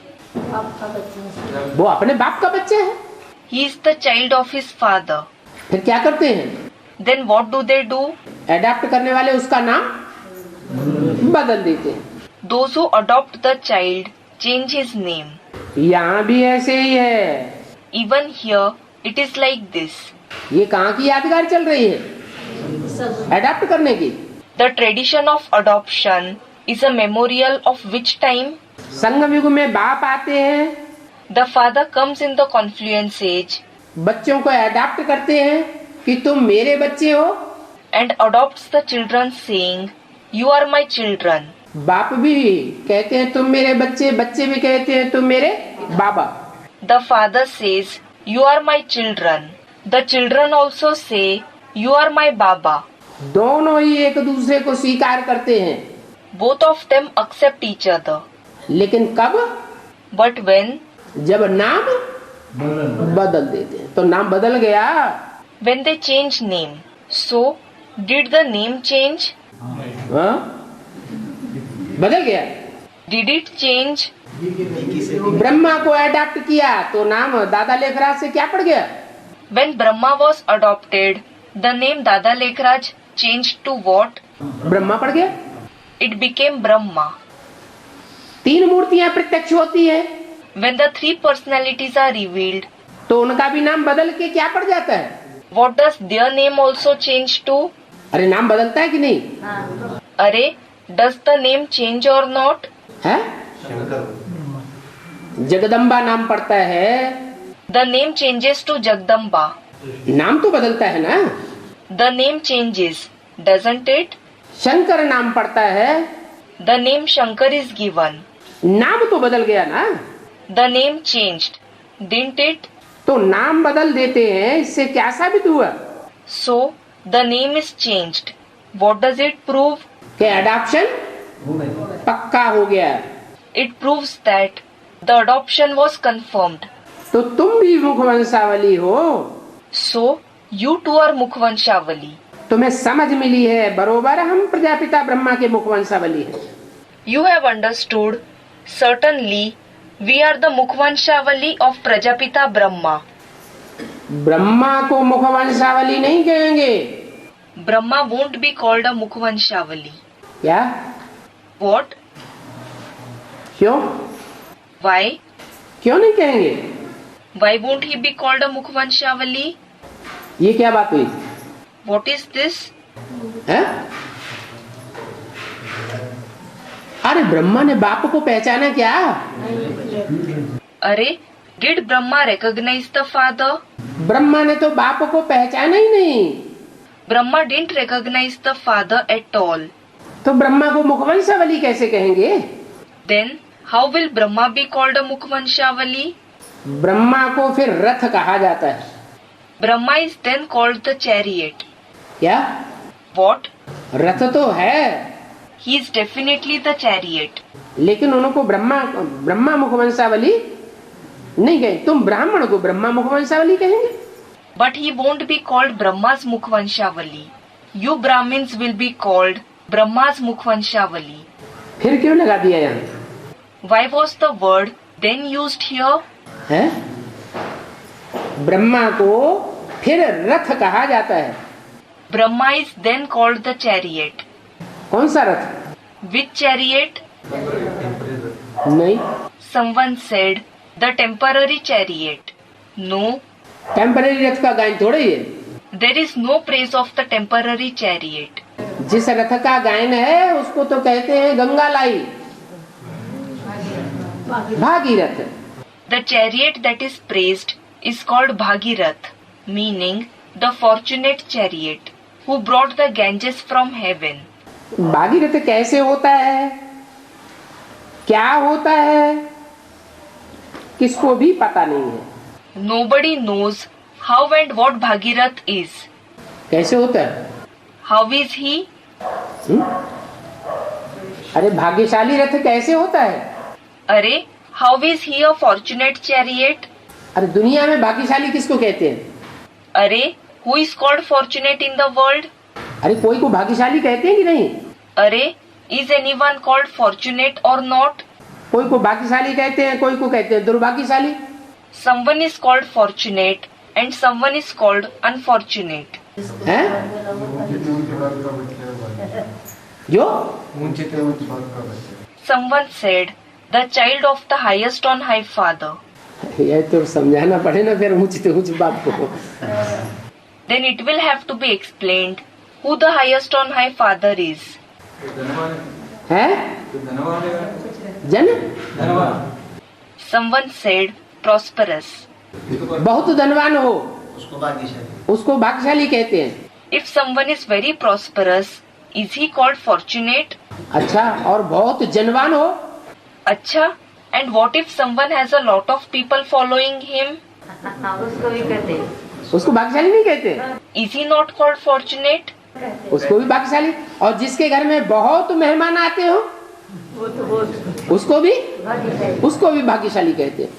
वो अपने बाप का बच्चा है। He is the child of his father. फिर क्या करते हैं? Then what do they do? Adopt करने वाले उसका नाम बदल देते हैं। Those who adopt the child change his name. यहाँ भी ऐसे ही है। Even here, it is like this. ये कहाँ की यादगार चल रही है? अडॉप्ट करने की। The tradition of adoption is a memorial of which time? संगम युग में बाप आते हैं, The father comes in the confluence age बच्चों को अडॉप्ट करते हैं कि तुम मेरे बच्चे हो, and adopts the children saying, you are my children. बाप भी कहते हैं तुम मेरे बच्चे, बच्चे भी कहते हैं तुम मेरे बाबा। The father says, you are my children. The children also say, you are my baba. दोनों ही एक दूसरे को स्वीकार करते हैं। Both of them accept each other. लेकिन कब? But when? जब नाम बदल देते हैं। तो नाम बदल गया। When they change name. So, did the name change? हाँ? बदल गया। Did it change? ब्रह्मा को अडॉप्ट किया तो नाम दादा लेखराज से क्या पड़ गया? When Brahma was adopted, the name Dada Lekhraj changed to what? Brahma पड़ गया। It became Brahma. तीन मूर्तियां प्रत्यक्ष होती है When the three personalities are revealed, तो उनका भी नाम बदल के क्या पड़ जाता है? what does their name also change to? अरे नाम बदलता है कि नहीं? Arey, does the name change or not? है? जगदम्बा नाम पड़ता है। The name changes to Jagdamba. नाम तो बदलता है ना। The name changes, doesn't it? Shankar नाम पड़ता है। The name Shankar is given. नाम तो बदल गया ना। The name changed, didn't it? तो नाम बदल देते हैं, इससे क्या साबित हुआ? So, the name is changed. What does it prove? कि अडॉप्शन पक्का हो गया। It proves that the adoption was confirmed. तो तुम भी मुखवंशावली हो। So, you too are Mukhvanshavali. तुम्हें समझ मिली है बरोबर हम प्रजापिता ब्रह्मा के मुखवंशावली हैं। You have understood. Certainly, we are the Mukhvanshavali of Prajapita Brahma. Brahma को मुखवंशावली नहीं कहेंगे। Brahma won't be called a Mukhvanshavali. क्या? What? क्यों? Why? क्यों नहीं कहेंगे? Why won't he be called a Mukhvanshavali? ये क्या बात हुई? What is this? है? अरे ब्रह्मा ने बाप को पहचाना क्या? अरे, did Brahma recognize the father? Brahma ने तो बाप को पहचाना ही नहीं। Brahma didn't recognize the father at all. तो ब्रह्मा को मुखवंशावली कैसे कहेंगे? Then, how will Brahma be called a Mukhvanshavali? Brahma को फिर रथ कहा जाता है। Brahma is then called the chariot. क्या? What? रथ तो है, He is definitely the chariot. लेकिन उनको ब्रह्मा मुखवंशावली नहीं कहें। तुम ब्राह्मण को ब्रह्मा मुखवंशावली कहेंगे? But he won't be called Brahma's Mukhvanshavali. You Brahmins will be called Brahma's Mukhvanshavali. फिर क्यों लगा दिया यहाँ? Why was the word then used here? है? ब्रह्मा को फिर रथ कहा जाता है। Brahma is then called the chariot. कौन सा रथ? Which chariot? नहीं, Someone said the temporary chariot. No, temporary रथ का गायन थोड़े ही है। there is no praise of the temporary chariot. जिस रथ का गायन है उसको तो कहते हैं गंगा लाई, Bhagirath. The chariot that is praised is called Bhagirath, meaning the fortunate chariot who brought the Ganges from heaven. Bhagirath कैसे होता है, क्या होता है, किसको भी पता नहीं है। Nobody knows how and what Bhagirath is. कैसे होता है? How is he? अरे भाग्यशाली रथ कैसे होता है? अरे, how is he a fortunate chariot? अरे दुनिया में भाग्यशाली किसको कहते हैं? अरे, who is called fortunate in the world? अरे कोई को भाग्यशाली कहते हैं कि नहीं? अरे, is anyone called fortunate or not? कोई को भाग्यशाली कहते हैं, कोई को कहते हैं दुर्भाग्यशाली। Someone is called fortunate and someone is called unfortunate. हैं? जो Someone said the child of the highest on high father. ये तो समझाना पड़े ना फिर ऊंच बात को। Then it will have to be explained who the highest on high father is. है? जन? Someone said prosperous. बहुत धनवान हो उसको भाग्यशाली कहते हैं। If someone is very prosperous, is he called fortunate? अच्छा, और बहुत जनवान हो? अच्छा, and what if someone has a lot of people following him? उसको भी कहते हैं। उसको भाग्यशाली नहीं कहते। Is he not called fortunate? उसको भी भाग्यशाली। और जिसके घर में बहुत मेहमान आते हो उसको भी भाग्यशाली कहते हैं।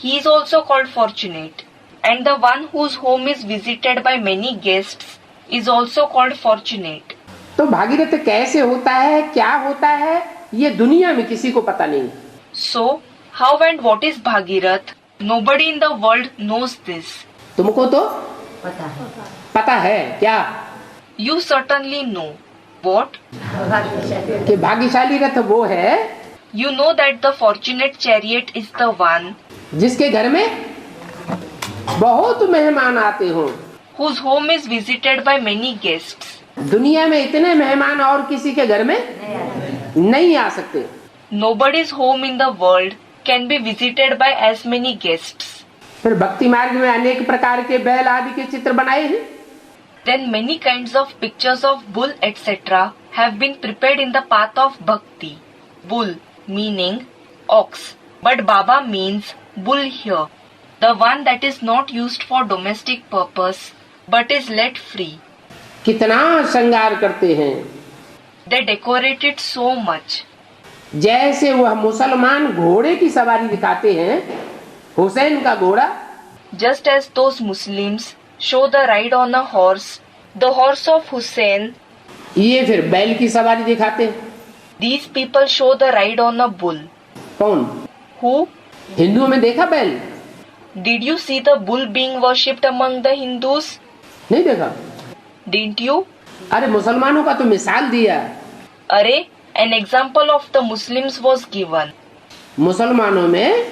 He is also called fortunate. And the one whose home is visited by many guests is also called fortunate. तो भागीरथ कैसे होता है, क्या होता है, ये दुनिया में किसी को पता नहीं। So, how and what is Bhagirath? Nobody in the world knows this. तुमको तो पता है क्या? You certainly know. What? कि भाग्यशाली रथ वो है You know that the fortunate chariot is the one जिसके घर में बहुत मेहमान आते हो। whose home is visited by many guests. दुनिया में इतने मेहमान और किसी के घर में नहीं आ सकते। Nobody's home in the world can be visited by as many guests. फिर भक्ति मार्ग में अनेक प्रकार के बैल आदि के चित्र बनाए हैं। Then many kinds of pictures of bull etc. have been prepared in the path of bhakti. Bull meaning ox, but Baba means bull here, the one that is not used for domestic purpose but is let free. कितना श्रृंगार करते हैं, They decorate it so much. जैसे वह मुसलमान घोड़े की सवारी दिखाते हैं, हुसैन का घोड़ा। Just as those Muslims show the ride on a horse, the horse of Hussein, ये फिर बैल की सवारी दिखाते हैं। these people show the ride on a bull. कौन? Who? हिंदुओं में देखा बैल? Did you see the bull being worshipped among the Hindus? नहीं देखा। Didn't you? अरे मुसलमानों का तो मिसाल दिया। अरे, an example of the Muslims was given. मुसलमानों में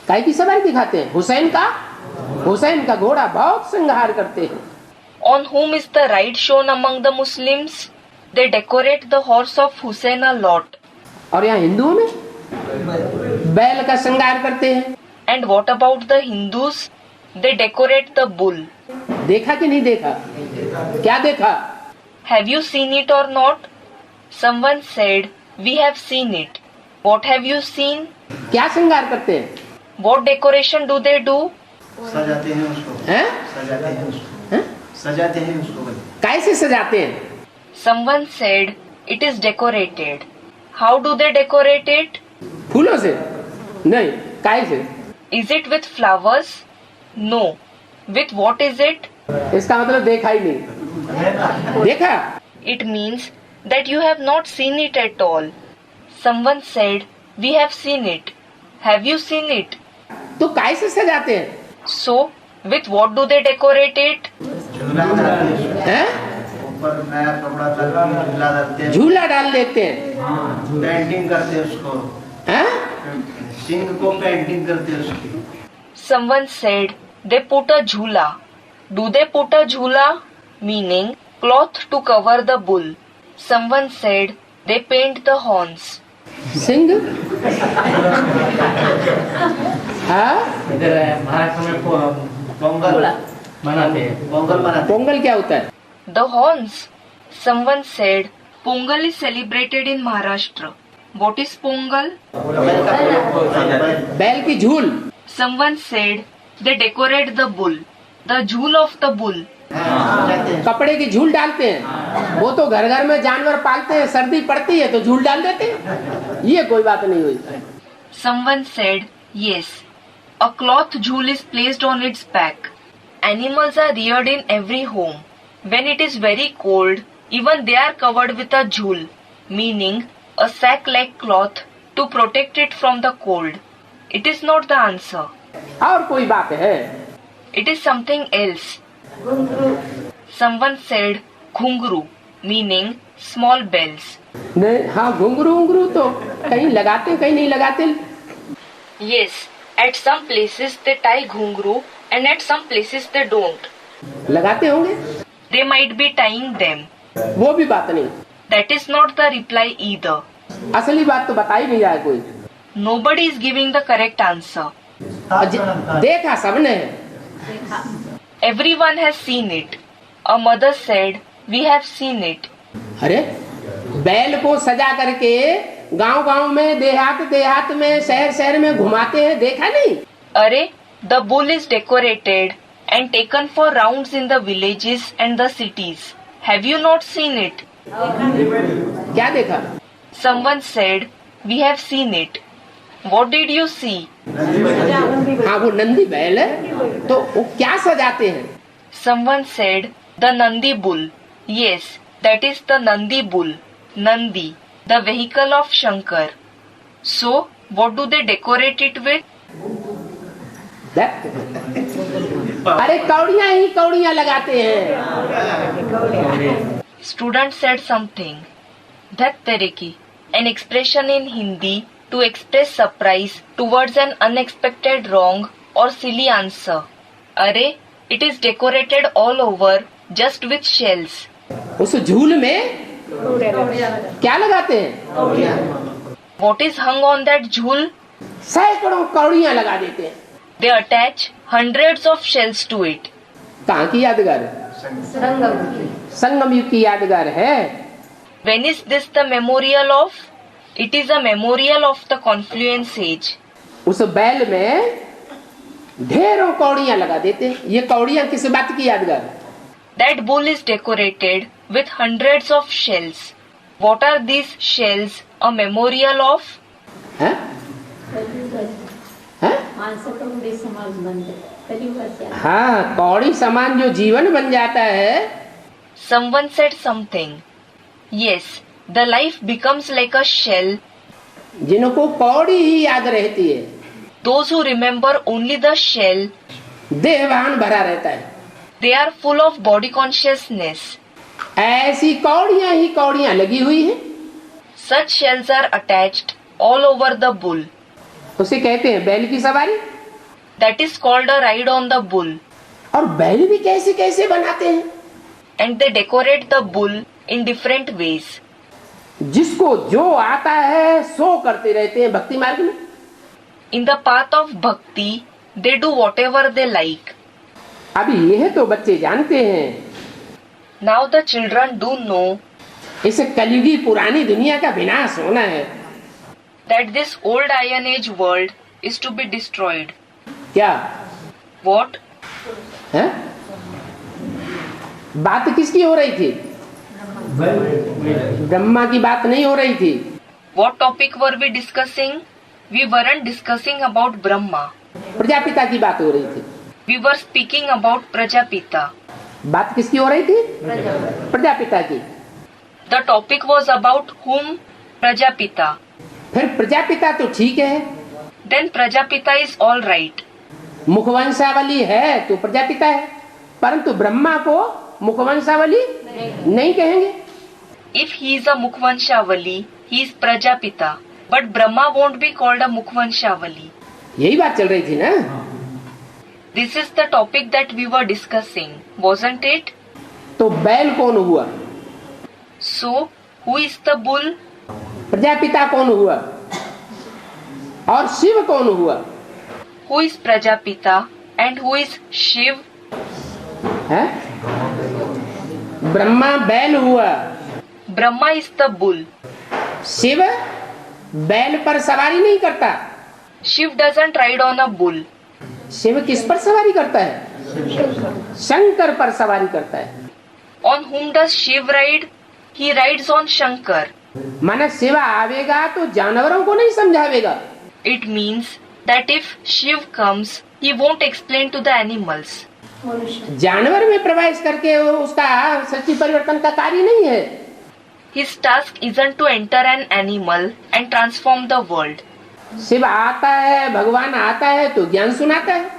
काय की सवारी दिखाते हैं? हुसैन का घोड़ा बहुत श्रृंगार करते हैं। On whom is the ride shown among the Muslims? They decorate the horse of Hussein a lot. और यहाँ हिंदुओं में बैल का श्रृंगार करते हैं। And what about the Hindus? They decorate the bull. देखा कि नहीं देखा? क्या देखा? Have you seen it or not? Someone said, we have seen it. What have you seen? क्या श्रृंगार करते हैं? What decoration do they do? सजाते हैं उसको। हैं? सजाते हैं उसको। कैसे सजाते हैं? Someone said, it is decorated. How do they decorate it? फूलों से? नहीं, कैसे? Is it with flowers? No. With what is it? इसका मतलब देखा ही नहीं। देखा? It means that you have not seen it at all. Someone said, we have seen it. Have you seen it? तो कैसे सजाते हैं? So, with what do they decorate it? हैं? ऊपर नया कपड़ा डालते हैं, झूला डालते हैं, झूला डाल देते हैं। पेंटिंग करते हैं उसको। हैं? सिंह को पेंटिंग करते हैं उसकी। Someone said, they put a jhula. Do they put a jhula? Meaning, cloth to cover the bull. Someone said, they paint the horns. Singh? हाँ? इधर महाराष्ट्र में पोंगल मनाते हैं। पोंगल क्या होता है? The horns. Someone said, Pongal is celebrated in Maharashtra. What is Pongal? बैल की झूल। Someone said, they decorate the bull. The jhool of the bull. कपड़े की झूल डालते हैं। वो तो घर घर में जानवर पालते हैं, सर्दी पड़ती है तो झूल डाल देते हैं। ये कोई बात नहीं हुई। Someone said, yes. A cloth jhool is placed on its back. Animals are reared in every home. When it is very cold, even they are covered with a jhool, meaning a sack-like cloth to protect it from the cold. It is not the answer. और कोई बात है? It is something else. Someone said घुंघरू, meaning small bells. नहीं, हाँ घुंघरू तो कहीं लगाते कहीं नहीं लगाते। Yes, at some places they tie घुंघरू and at some places they don't. लगाते होंगे। They might be tying them. वो भी बात नहीं। That is not the reply either. असली बात तो बता ही नहीं रहा है कोई। Nobody is giving the correct answer. देखा सबने। Everyone has seen it. A mother said, we have seen it. अरे बैल को सजा करके गांव-गांव में, देहात में, शहर में घुमाते हैं, देखा नहीं? अरे, the bull is decorated and taken for rounds in the villages and the cities. Have you not seen it? क्या देखा? Someone said, we have seen it. What did you see? हाँ वो नंदी बैल है, तो वो क्या सजाते हैं? Someone said, the Nandi bull. Yes, that is the Nandi bull. Nandi, the vehicle of Shankar. So, what do they decorate it with? अरे कौड़ियाँ लगाते हैं। Student said something. Dhat tereki, an expression in Hindi to express surprise towards an unexpected wrong or silly answer. Arey, it is decorated all over just with shells. उस झूल में क्या लगाते हैं? What is hung on that jhool? सैकड़ों कौड़ियाँ लगा देते हैं। They attach hundreds of shells to it. कहाँ की यादगार है? संगम युग की यादगार है। When is this the memorial of? It is a memorial of the confluence age. उस बैल में ढेरों कौड़ियाँ लगा देते हैं। ये कौड़ियाँ किस बात की यादगार है? That bull is decorated with hundreds of shells. What are these shells a memorial of? हैं? हैं? हाँ, कौड़ी समान जो जीवन बन जाता है। Someone said something. Yes, the life becomes like a shell. जिनको कौड़ी ही याद रहती है, Those who remember only the shell, देहभान भरा रहता है। they are full of body consciousness. ऐसी कौड़ियां ही कौड़ियां लगी हुई हैं। Such shells are attached all over the bull. उसे कहते हैं बैल की सवारी। That is called a ride on the bull. और बैल भी कैसे कैसे बनाते हैं, And they decorate the bull in different ways. जिसको जो आता है सो करते रहते हैं भक्ति मार्ग में। In the path of bhakti, they do whatever they like. अभी यह तो बच्चे जानते हैं, Now the children do know इस कलयुगी पुरानी दुनिया का विनाश होना है। that this old Iron Age world is to be destroyed. क्या What? है? बात किसकी हो रही थी? ब्रह्मा की बात नहीं हो रही थी। What topic were we discussing? We weren't discussing about Brahma. Prajapita की बात हो रही थी। We were speaking about Prajapita. बात किसकी हो रही थी? प्रजापिता की। The topic was about whom? Prajapita. फिर प्रजापिता तो ठीक है, Then Prajapita is all right. मुखवंशावली है तो प्रजापिता है, परंतु ब्रह्मा को मुखवंशावली नहीं कहेंगे। If he is a Mukhvanshavali, he is Prajapita. But Brahma won't be called a Mukhvanshavali. यही बात चल रही थी ना। This is the topic that we were discussing, wasn't it? तो बैल कौन हुआ? So, who is the bull? Prajapita कौन हुआ? और शिव कौन हुआ? Who is Prajapita and who is Shiv? है? ब्रह्मा बैल हुआ, Brahma is the bull. Shiv बैल पर सवारी नहीं करता। Shiv doesn't ride on a bull. Shiv किस पर सवारी करता है? शंकर पर सवारी करता है। On whom does Shiv ride? He rides on Shankar. माना शिव आवेगा तो जानवरों को नहीं समझावेगा। It means that if Shiv comes, he won't explain to the animals. जानवर में प्रवेश करके उसका सृष्टि परिवर्तन का कार्य नहीं है। His task isn't to enter an animal and transform the world. Shiv आता है, भगवान आता है तो ज्ञान सुनाता है।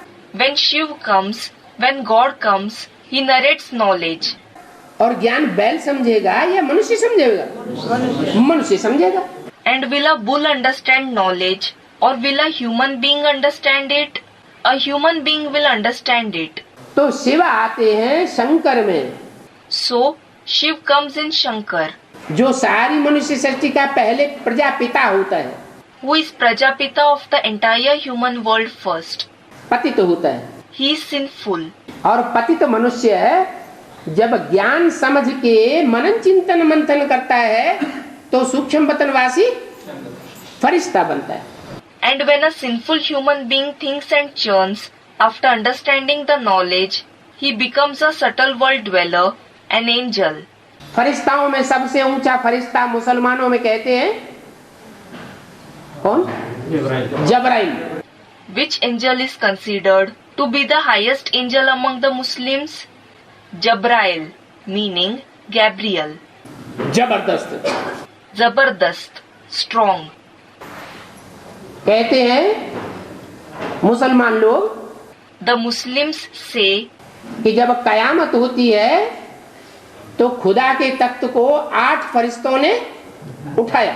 When Shiv comes, when God comes, he narrates knowledge. और ज्ञान बैल समझेगा या मनुष्य समझेगा? मनुष्य समझेगा। And will a bull understand knowledge or will a human being understand it? A human being will understand it. तो शिव आते हैं शंकर में, So, Shiv comes in Shankar, जो सारी मनुष्य सृष्टि का पहले प्रजापिता होता है। who is Prajapita of the entire human world first. पतित होता है, He is sinful. और पतित मनुष्य जब ज्ञान समझ के मनन चिंतन मंथन करता है तो सूक्ष्म पतनवासी फरिश्ता बनता है। And when a sinful human being thinks and churns, after understanding the knowledge, he becomes a subtle world dweller, an angel. फरिश्ताओं में सबसे ऊंचा फरिश्ता मुसलमानों में कहते हैं कौन? जबराइल। Which angel is considered to be the highest angel among the Muslims? Jabrail, meaning Gabriel. जबरदस्त। Zabardast, strong. कहते हैं मुसलमान लोग The Muslims say कि जब कयामत होती है तो खुदा के तख्त को 8 फरिश्तों ने उठाया।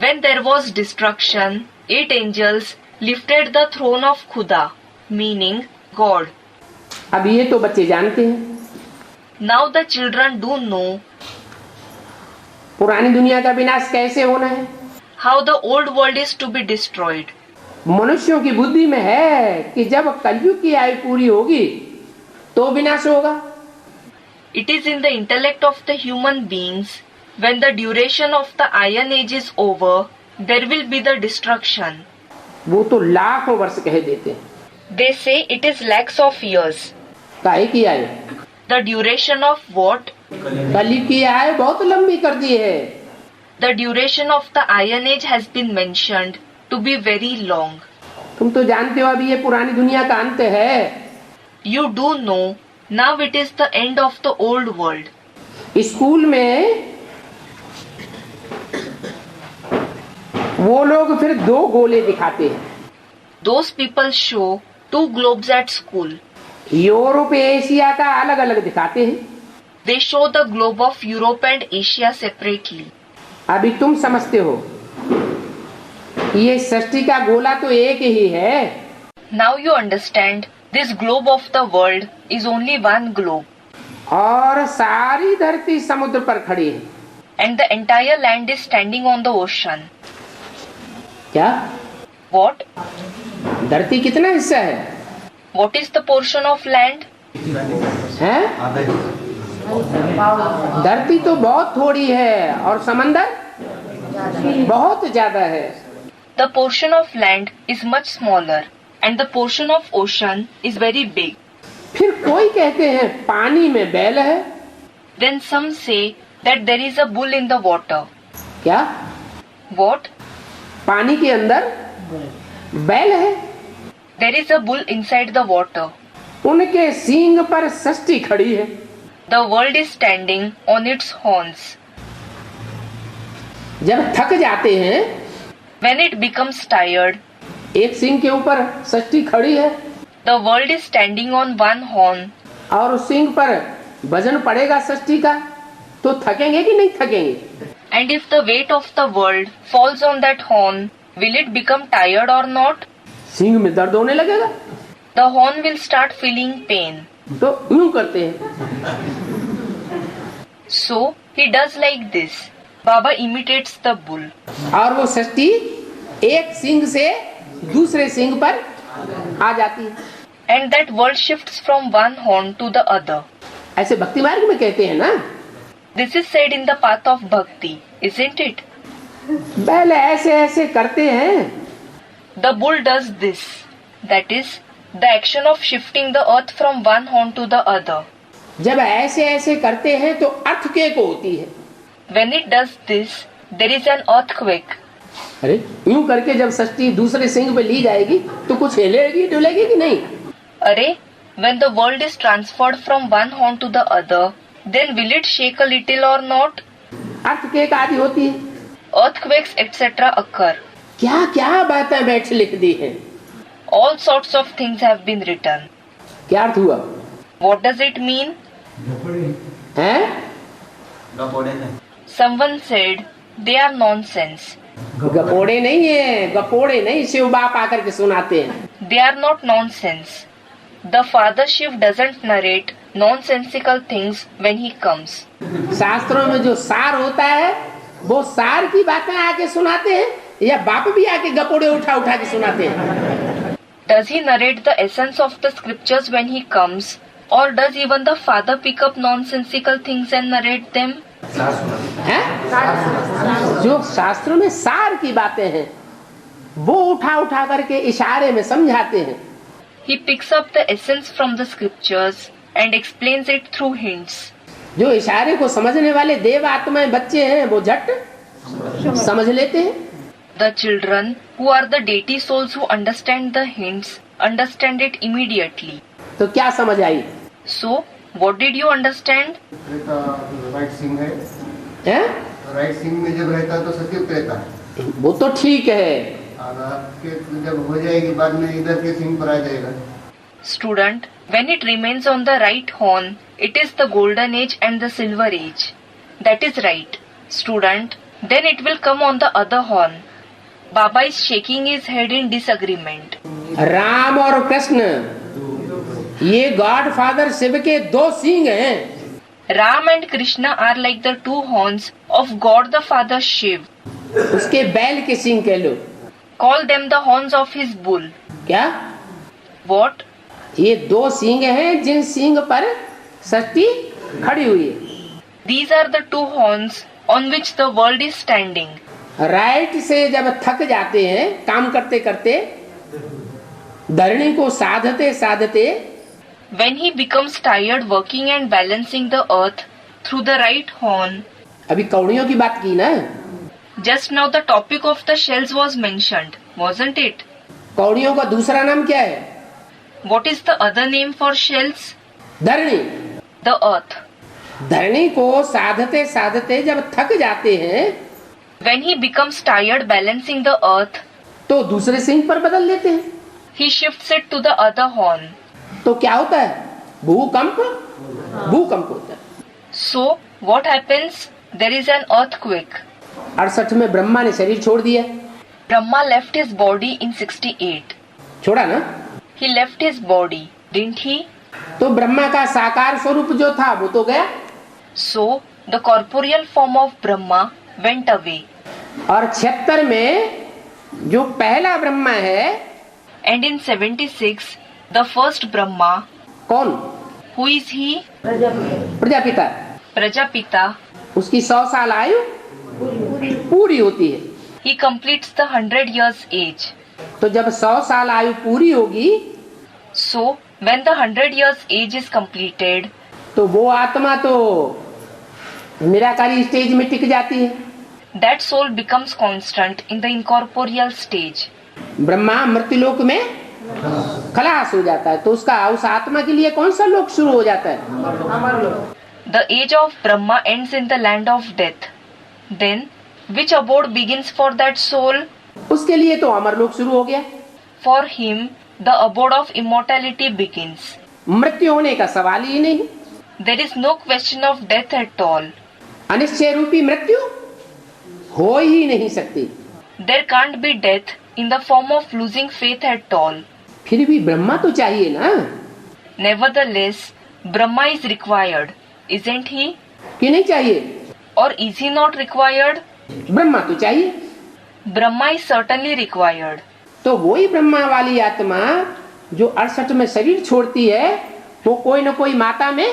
when there was destruction, 8 angels lifted the throne of Khuda, meaning God. अब ये तो बच्चे जानते हैं, Now the children do know पुरानी दुनिया का विनाश कैसे होना है। how the old world is to be destroyed. मनुष्यों की बुद्धि में है कि जब कलयुग की आयु पूरी होगी तो विनाश होगा। It is in the intellect of the human beings, when the duration of the Iron Age is over, there will be the destruction. वो तो लाखों वर्ष कह देते हैं। They say it is lakhs of years. काहे की आयु? The duration of what? कलयुग की आयु बहुत लंबी कर दी है। The duration of the Iron Age has been mentioned to be very long. तुम तो जानते हो अभी ये पुरानी दुनिया का अंत है। You do know, now it is the end of the old world. School में वो लोग फिर 2 गोले दिखाते हैं। Those people show 2 globes at school. Europe Asia का अलग अलग दिखाते हैं। They show the globe of Europe and Asia separately. अभी तुम समझते हो ये सृष्टि का गोला तो एक ही है। Now you understand this globe of the world is only one globe. और सारी धरती समुद्र पर खड़ी है। And the entire land is standing on the ocean. क्या? What? धरती कितना हिस्सा है? What is the portion of land? हैं? धरती तो बहुत थोड़ी है और समंदर बहुत ज्यादा है। The portion of land is much smaller and the portion of ocean is very big. फिर कोई कहते हैं पानी में बैल है। Then some say that there is a bull in the water. क्या? What? पानी के अंदर बैल है। There is a bull inside the water. उनके सींग पर सृष्टि खड़ी है। The world is standing on its horns. जब थक जाते हैं When it becomes tired, एक सींग के ऊपर सृष्टि खड़ी है the world is standing on one horn. और उस सींग पर वजन पड़ेगा सृष्टि का तो थकेंगे कि नहीं थकेंगे? And if the weight of the world falls on that horn, will it become tired or not? सींग में दर्द होने लगेगा The horn will start feeling pain. तो यूं करते हैं। So he does like this. Baba imitates the bull. और वो सृष्टि एक सींग से दूसरे सींग पर आ जाती है। And that world shifts from one horn to the other. ऐसे भक्ति मार्ग में कहते हैं ना, This is said in the path of bhakti, isn't it? बैल ऐसे ऐसे करते हैं। The bull does this. That is, the action of shifting the earth from one horn to the other. जब ऐसे ऐसे करते हैं तो अर्थक्वेक होती है। When it does this, there is an earthquake. अरे यूं करके जब सृष्टि दूसरे सिंह पे ली जाएगी तो कुछ हिलेगी डुलेगी कि नहीं? Array, when the world is transferred from one horn to the other, then will it shake a little or not? Earthquake आदि होती है। Earthquakes etc. occur. क्या क्या बातें बैठ लिख दी हैं। All sorts of things have been written. क्या अर्थ हुआ? What does it mean? हैं? गपोड़े हैं। Someone said they are nonsense. गपोड़े नहीं है, गपोड़े नहीं, शिव बाप आकर के सुनाते हैं। They are not nonsense. The Father Shiv doesn't narrate nonsensical things when he comes. शास्त्रों में जो सार होता है वो सार की बातें आके सुनाते हैं या बाप भी आके गपोड़े उठा उठा के सुनाते हैं? Does he narrate the essence of the scriptures when he comes, or does even the Father pick up nonsensical things and narrate them? हैं? जो शास्त्रों में सार की बातें हैं वो उठा उठा करके इशारे में समझाते हैं। He picks up the essence from the scriptures and explains it through hints. जो इशारे को समझने वाले देव आत्माएं बच्चे हैं वो झट समझ लेते हैं। The children, who are the deity souls who understand the hints, understand it immediately. तो क्या समझ आई? So, what did you understand? Right Singh है। हैं? राइट सिंह में जब रहता है तो सत्युक्त रहता है। वो तो ठीक है। और आपके जब हो जाएगी बाद में इधर के सिंह पर आ जाएगा। Student, when it remains on the right horn, it is the golden age and the silver age. That is right. Student, then it will come on the other horn. Baba is shaking his head in disagreement. Ram और कृष्ण ये God father Shiv के दो सींग हैं। Ram and Krishna are like the two horns of God the Father Shiv. उसके बैल के सींग कह लो। Call them the horns of his bull. क्या? What? ये दो सींग हैं जिन सींग पर सृष्टि खड़ी हुई है। These are the two horns on which the world is standing. Right से जब थक जाते हैं काम करते करते, धरणी को साधते साधते, When he becomes tired working and balancing the earth through the right horn. अभी कौड़ियों की बात की ना? Just now the topic of the shells was mentioned, wasn't it? कौड़ियों का दूसरा नाम क्या है? What is the other name for shells? धरणी। The earth. धरणी को साधते साधते जब थक जाते हैं When he becomes tired balancing the earth, तो दूसरे सिंह पर बदल देते हैं। he shifts it to the other horn. तो क्या होता है? भूकंप। भूकंप होता है। So, what happens? There is an earthquake. 68 में ब्रह्मा ने शरीर छोड़ दिया। Brahma left his body in 68. छोड़ा ना? He left his body, didn't he? तो ब्रह्मा का साकार स्वरूप जो था वो तो गया। So, the corporeal form of Brahma went away. और 76 में जो पहला ब्रह्मा है, And in 76, the first Brahma, कौन? who is he? Prajapita. Prajapita. उसकी 100 साल आयु पूरी होती है। He completes the 100 years age. तो जब 100 साल आयु पूरी होगी So, when the 100 years age is completed, तो वो आत्मा तो निराकारी स्टेज में टिक जाती है। that soul becomes constant in the incorporeal stage. Brahma मृत्युलोक में खलास हो जाता है, तो उसका उस आत्मा के लिए कौन सा लोक शुरू हो जाता है? The age of Brahma ends in the land of death. Then, which abode begins for that soul? उसके लिए तो अमर लोक शुरू हो गया। For him, the abode of immortality begins. मृत्यु होने का सवाल ही नहीं। There is no question of death at all. Anishchay रूपी मृत्यु हो ही नहीं सकती। There can't be death in the form of losing faith at all. फिर भी ब्रह्मा तो चाहिए ना, Nevertheless, Brahma is required, isn't he? कि नहीं चाहिए? Or is he not required? Brahma तो चाहिए। Brahma is certainly required. तो वही ब्रह्मा वाली आत्मा जो 68 में शरीर छोड़ती है, वो कोई न कोई माता में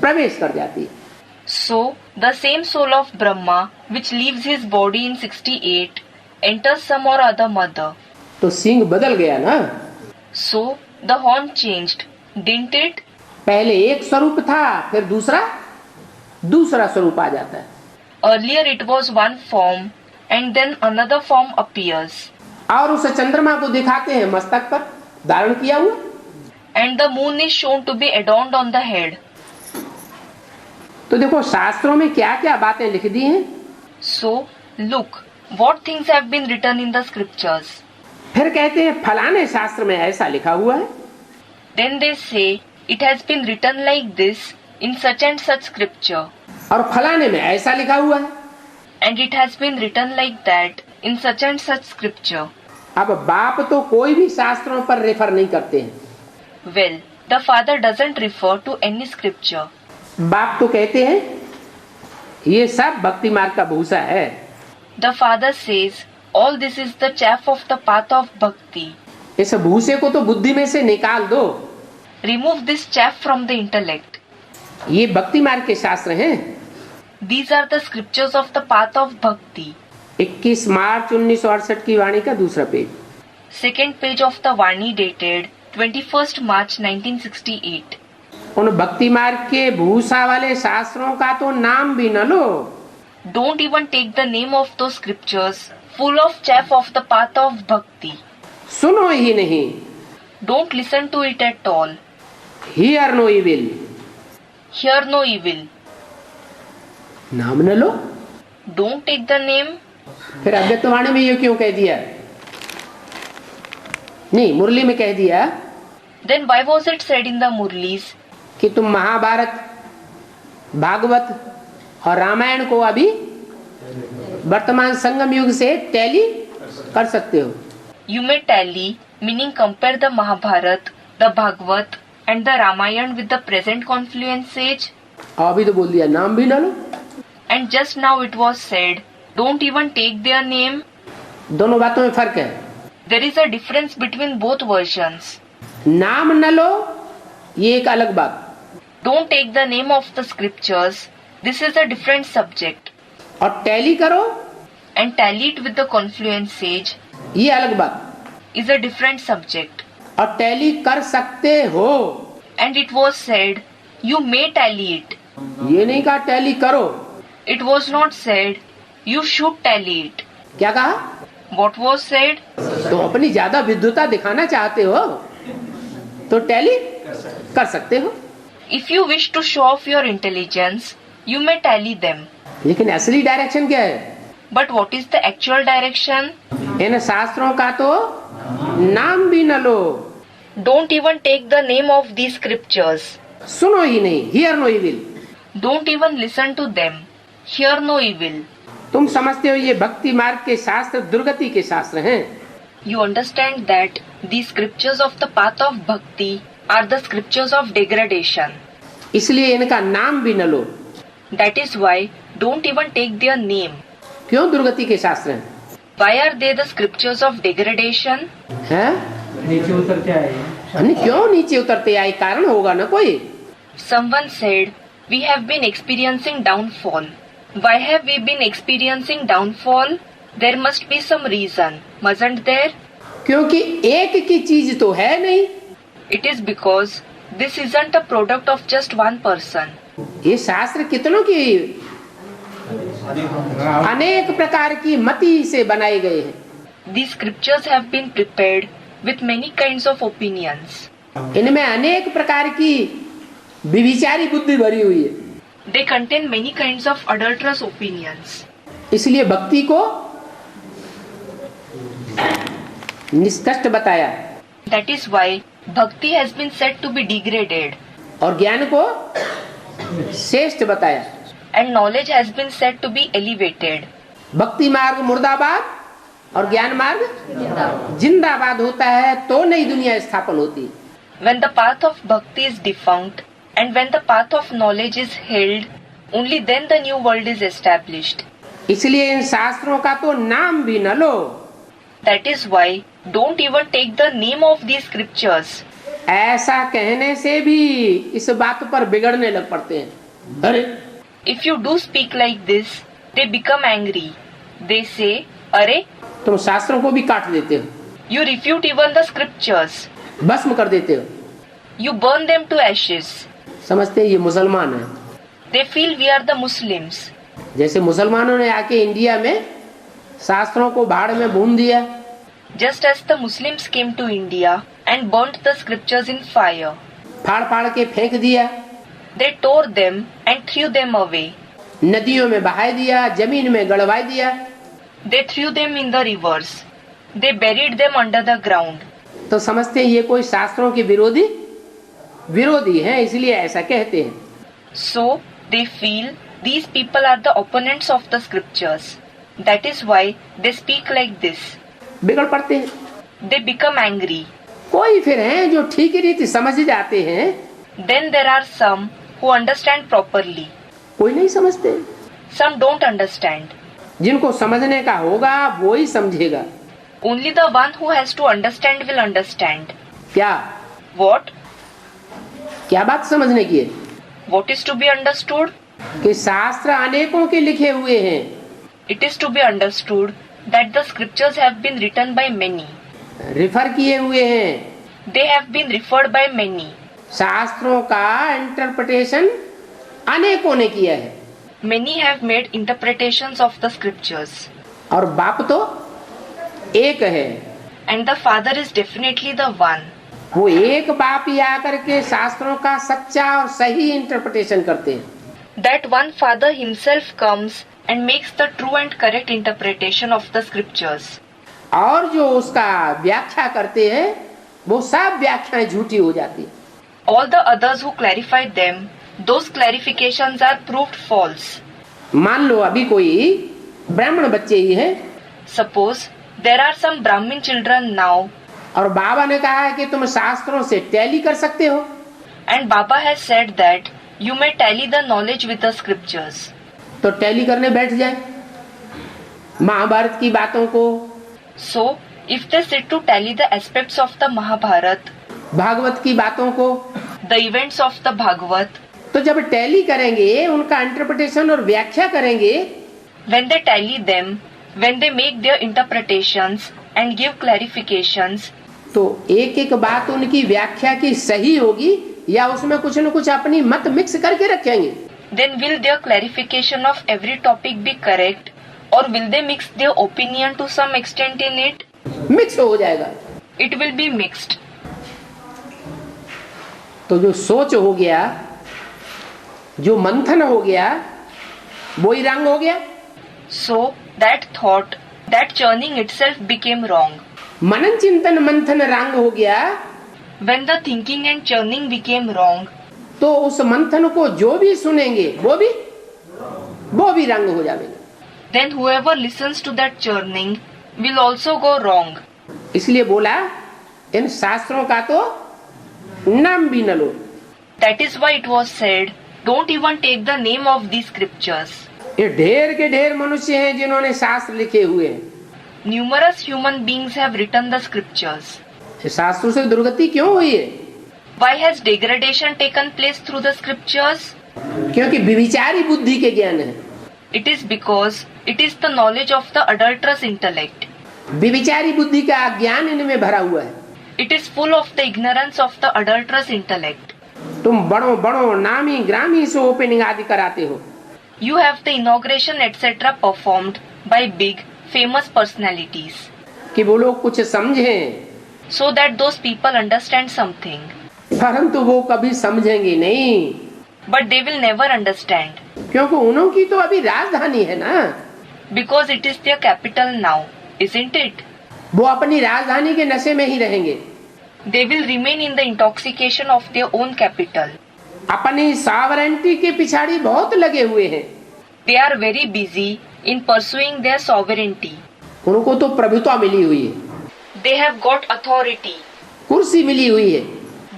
प्रवेश कर जाती है। So, the same soul of Brahma, which leaves his body in 68, enters some or other mother. तो सिंह बदल गया ना। So, the horn changed, didn't it? पहले एक स्वरूप था, फिर दूसरा स्वरूप आ जाता है। Earlier it was one form, and then another form appears. और उस चंद्रमा को दिखाते हैं मस्तक पर धारण किया हुआ। And the moon is shown to be adorned on the head. तो देखो शास्त्रों में क्या क्या बातें लिख दी हैं। So, look, what things have been written in the scriptures. फिर कहते हैं फलाने शास्त्र में ऐसा लिखा हुआ है। Then they say, it has been written like this in such and such scripture. और फलाने में ऐसा लिखा हुआ है। And it has been written like that in such and such scripture. अब बाप तो कोई भी शास्त्रों पर रेफर नहीं करते हैं। Well, the father doesn't refer to any scripture. बाप तो कहते हैं ये सब भक्ति मार्ग का भूसा है। The father says, all this is the chaff of the path of bhakti. इस भूसे को तो बुद्धि में से निकाल दो। Remove this chaff from the intellect. ये भक्ति मार्ग के शास्त्र हैं। These are the scriptures of the path of bhakti. 21 मार्च 1968 की वाणी का दूसरा page. Second page of the Vani dated 21st March 1968. उन भक्ति मार्ग के भूसा वाले शास्त्रों का तो नाम भी न लो। Don't even take the name of those scriptures full of chaff of the path of bhakti. सुनो ही नहीं। Don't listen to it at all. Hear no evil। Hear no evil. नाम न लो। Don't take the name. फिर अद्वैतवाणी में ये क्यों कह दिया? नहीं, मुरली में कह दिया Then why was it said in the Murlis कि तुम महाभारत, भागवत और रामायण को अभी वर्तमान संगम युग से टैली कर सकते हो? you may tally, meaning compare the Mahabharat, the Bhagavad and the Ramayana with the present confluence age? अभी तो बोल दिया नाम भी न लो। And just now it was said, don't even take their name. दोनों बातों में फर्क है। There is a difference between both versions. नाम न लो ये एक अलग बात, Don't take the name of the scriptures. This is a different subject. और टैली करो And tally it with the confluence age ये अलग बात, is a different subject. और टैली कर सकते हो And it was said, you may tally it. ये नहीं कहा टैली करो। It was not said, you should tally it. क्या कहा? What was said? तो अपनी ज्यादा विद्वता दिखाना चाहते हो तो टैली कर सकते हो, If you wish to show off your intelligence, you may tally them. लेकिन असली डायरेक्शन क्या है? But what is the actual direction? इन शास्त्रों का तो नाम भी न लो। Don't even take the name of these scriptures. सुनो ही नहीं, hear no evil. Don't even listen to them. Hear no evil. तुम समझते हो ये भक्ति मार्ग के शास्त्र दुर्गति के शास्त्र हैं। You understand that the scriptures of the path of bhakti are the scriptures of degradation. इसलिए इनका नाम भी न लो। That is why don't even take their name. क्यों दुर्गति के शास्त्र हैं? Why are they the scriptures of degradation? हैं? नीचे उतरते आए अन्य क्यों नीचे उतरते आए? कारण होगा ना कोई। Someone said, we have been experiencing downfall. Why have we been experiencing downfall? There must be some reason, mustn't there? क्योंकि एक की चीज तो है नहीं। It is because this isn't a product of just one person. ये शास्त्र कितनों की अनेक प्रकार की मति से बनाए गए हैं। These scriptures have been prepared with many kinds of opinions. इनमें अनेक प्रकार की विभिचारी बुद्धि भरी हुई है। They contain many kinds of adulterous opinions. इसलिए भक्ति को निष्कृष्ट बताया That is why bhakti has been said to be degraded और ज्ञान को श्रेष्ठ बताया। and knowledge has been said to be elevated. भक्ति मार्ग मुर्दाबाद और ज्ञान मार्ग जिंदाबाद होता है तो नई दुनिया स्थापन होती है। When the path of bhakti is defunct and when the path of knowledge is held, only then the new world is established. इसलिए इन शास्त्रों का तो नाम भी न लो। That is why don't even take the name of these scriptures. ऐसा कहने से भी इस बात पर बिगड़ने लग पड़ते हैं। अरे If you do speak like this, they become angry. They say, अरे तुम शास्त्रों को भी काट देते हो, you refute even the scriptures. भस्म कर देते हो। You burn them to ashes. समझते हैं ये मुसलमान है। They feel we are the Muslims. जैसे मुसलमानों ने आके इंडिया में शास्त्रों को भाड़ में भून दिया, Just as the Muslims came to India and burnt the scriptures in fire. फाड़ फाड़ के फेंक दिया, They tore them and threw them away. नदियों में बहा दिया, जमीन में गड़वा दिया। They threw them in the rivers. They buried them under the ground. तो समझते हैं ये कोई शास्त्रों के विरोधी हैं, इसलिए ऐसा कहते हैं। So they feel these people are the opponents of the scriptures. That is why they speak like this. बिगड़ पड़ते हैं। They become angry. कोई फिर हैं जो ठीक रीति समझ जाते हैं, Then there are some who understand properly. कोई नहीं समझते। Some don't understand. जिनको समझने का होगा वो ही समझेगा। Only the one who has to understand will understand. क्या What? क्या बात समझने की है? What is to be understood? कि शास्त्र अनेकों के लिखे हुए हैं। It is to be understood that the scriptures have been written by many. Refer किए हुए हैं। They have been referred by many. शास्त्रों का इंटरप्रिटेशन अनेकों ने किया है Many have made interpretations of the scriptures. और बाप तो एक है। And the Father is definitely the one. वो एक बाप ही आकर के शास्त्रों का सच्चा और सही इंटरप्रिटेशन करते हैं। That one Father himself comes and makes the true and correct interpretation of the scriptures. और जो उसका व्याख्या करते हैं वो सब व्याख्याएं झूठी हो जाती है। All the others who clarify them, those clarifications are proved false. मान लो अभी कोई ब्राह्मण बच्चे ही है Suppose there are some Brahmin children now, और बाबा ने कहा है कि तुम शास्त्रों से टैली कर सकते हो, and Baba has said that you may tally the knowledge with the scriptures. तो टैली करने बैठ जाए महाभारत की बातों को, So, if they sit to tally the aspects of the Mahabharata, Bhagavat की बातों को, the events of the Bhagavad, तो जब टैली करेंगे उनका इंटरप्रिटेशन और व्याख्या करेंगे when they tally them, when they make their interpretations and give clarifications, तो एक एक बात उनकी व्याख्या की सही होगी या उसमें कुछ न कुछ अपनी मत मिक्स करके रखेंगे। then will their clarification of every topic be correct, or will they mix their opinion to some extent in it? Mix हो जाएगा। It will be mixed. तो जो सोच हो गया, जो मंथन हो गया, वो ही रंग हो गया। So that thought, that churning itself became wrong. मनन चिंतन मंथन रंग हो गया। When the thinking and churning became wrong, तो उस मंथन को जो भी सुनेंगे वो भी रंग हो जाएंगे। then whoever listens to that churning will also go wrong. इसलिए बोला इन शास्त्रों का तो नाम भी न लो। That is why it was said, don't even take the name of these scriptures. ये ढेर के ढेर मनुष्य हैं जिन्होंने शास्त्र लिखे हुए हैं। Numerous human beings have written the scriptures. शास्त्रों से दुर्गति क्यों हुई है? Why has degradation taken place through the scriptures? क्योंकि विविचारी बुद्धि के ज्ञान है। It is because it is the knowledge of the adulterous intellect. विविचारी बुद्धि का ज्ञान इनमें भरा हुआ है। It is full of the ignorance of the adulterous intellect. तुम बड़ो बड़ो नामी ग्रामी से ओपनिंग आदि कराते हो। You have the inauguration etc. performed by big, famous personalities, कि वो लोग कुछ समझें, so that those people understand something. परंतु वो कभी समझेंगे नहीं, But they will never understand, क्योंकि उनकी तो अभी राजधानी है ना। because it is their capital now, isn't it? वो अपनी राजधानी के नशे में ही रहेंगे। They will remain in the intoxication of their own capital. अपनी सॉवरेंटी के पिछाड़ी बहुत लगे हुए हैं। They are very busy in pursuing their sovereignty. उनको तो प्रभुत्व मिली हुई है, They have got authority. कुर्सी मिली हुई है।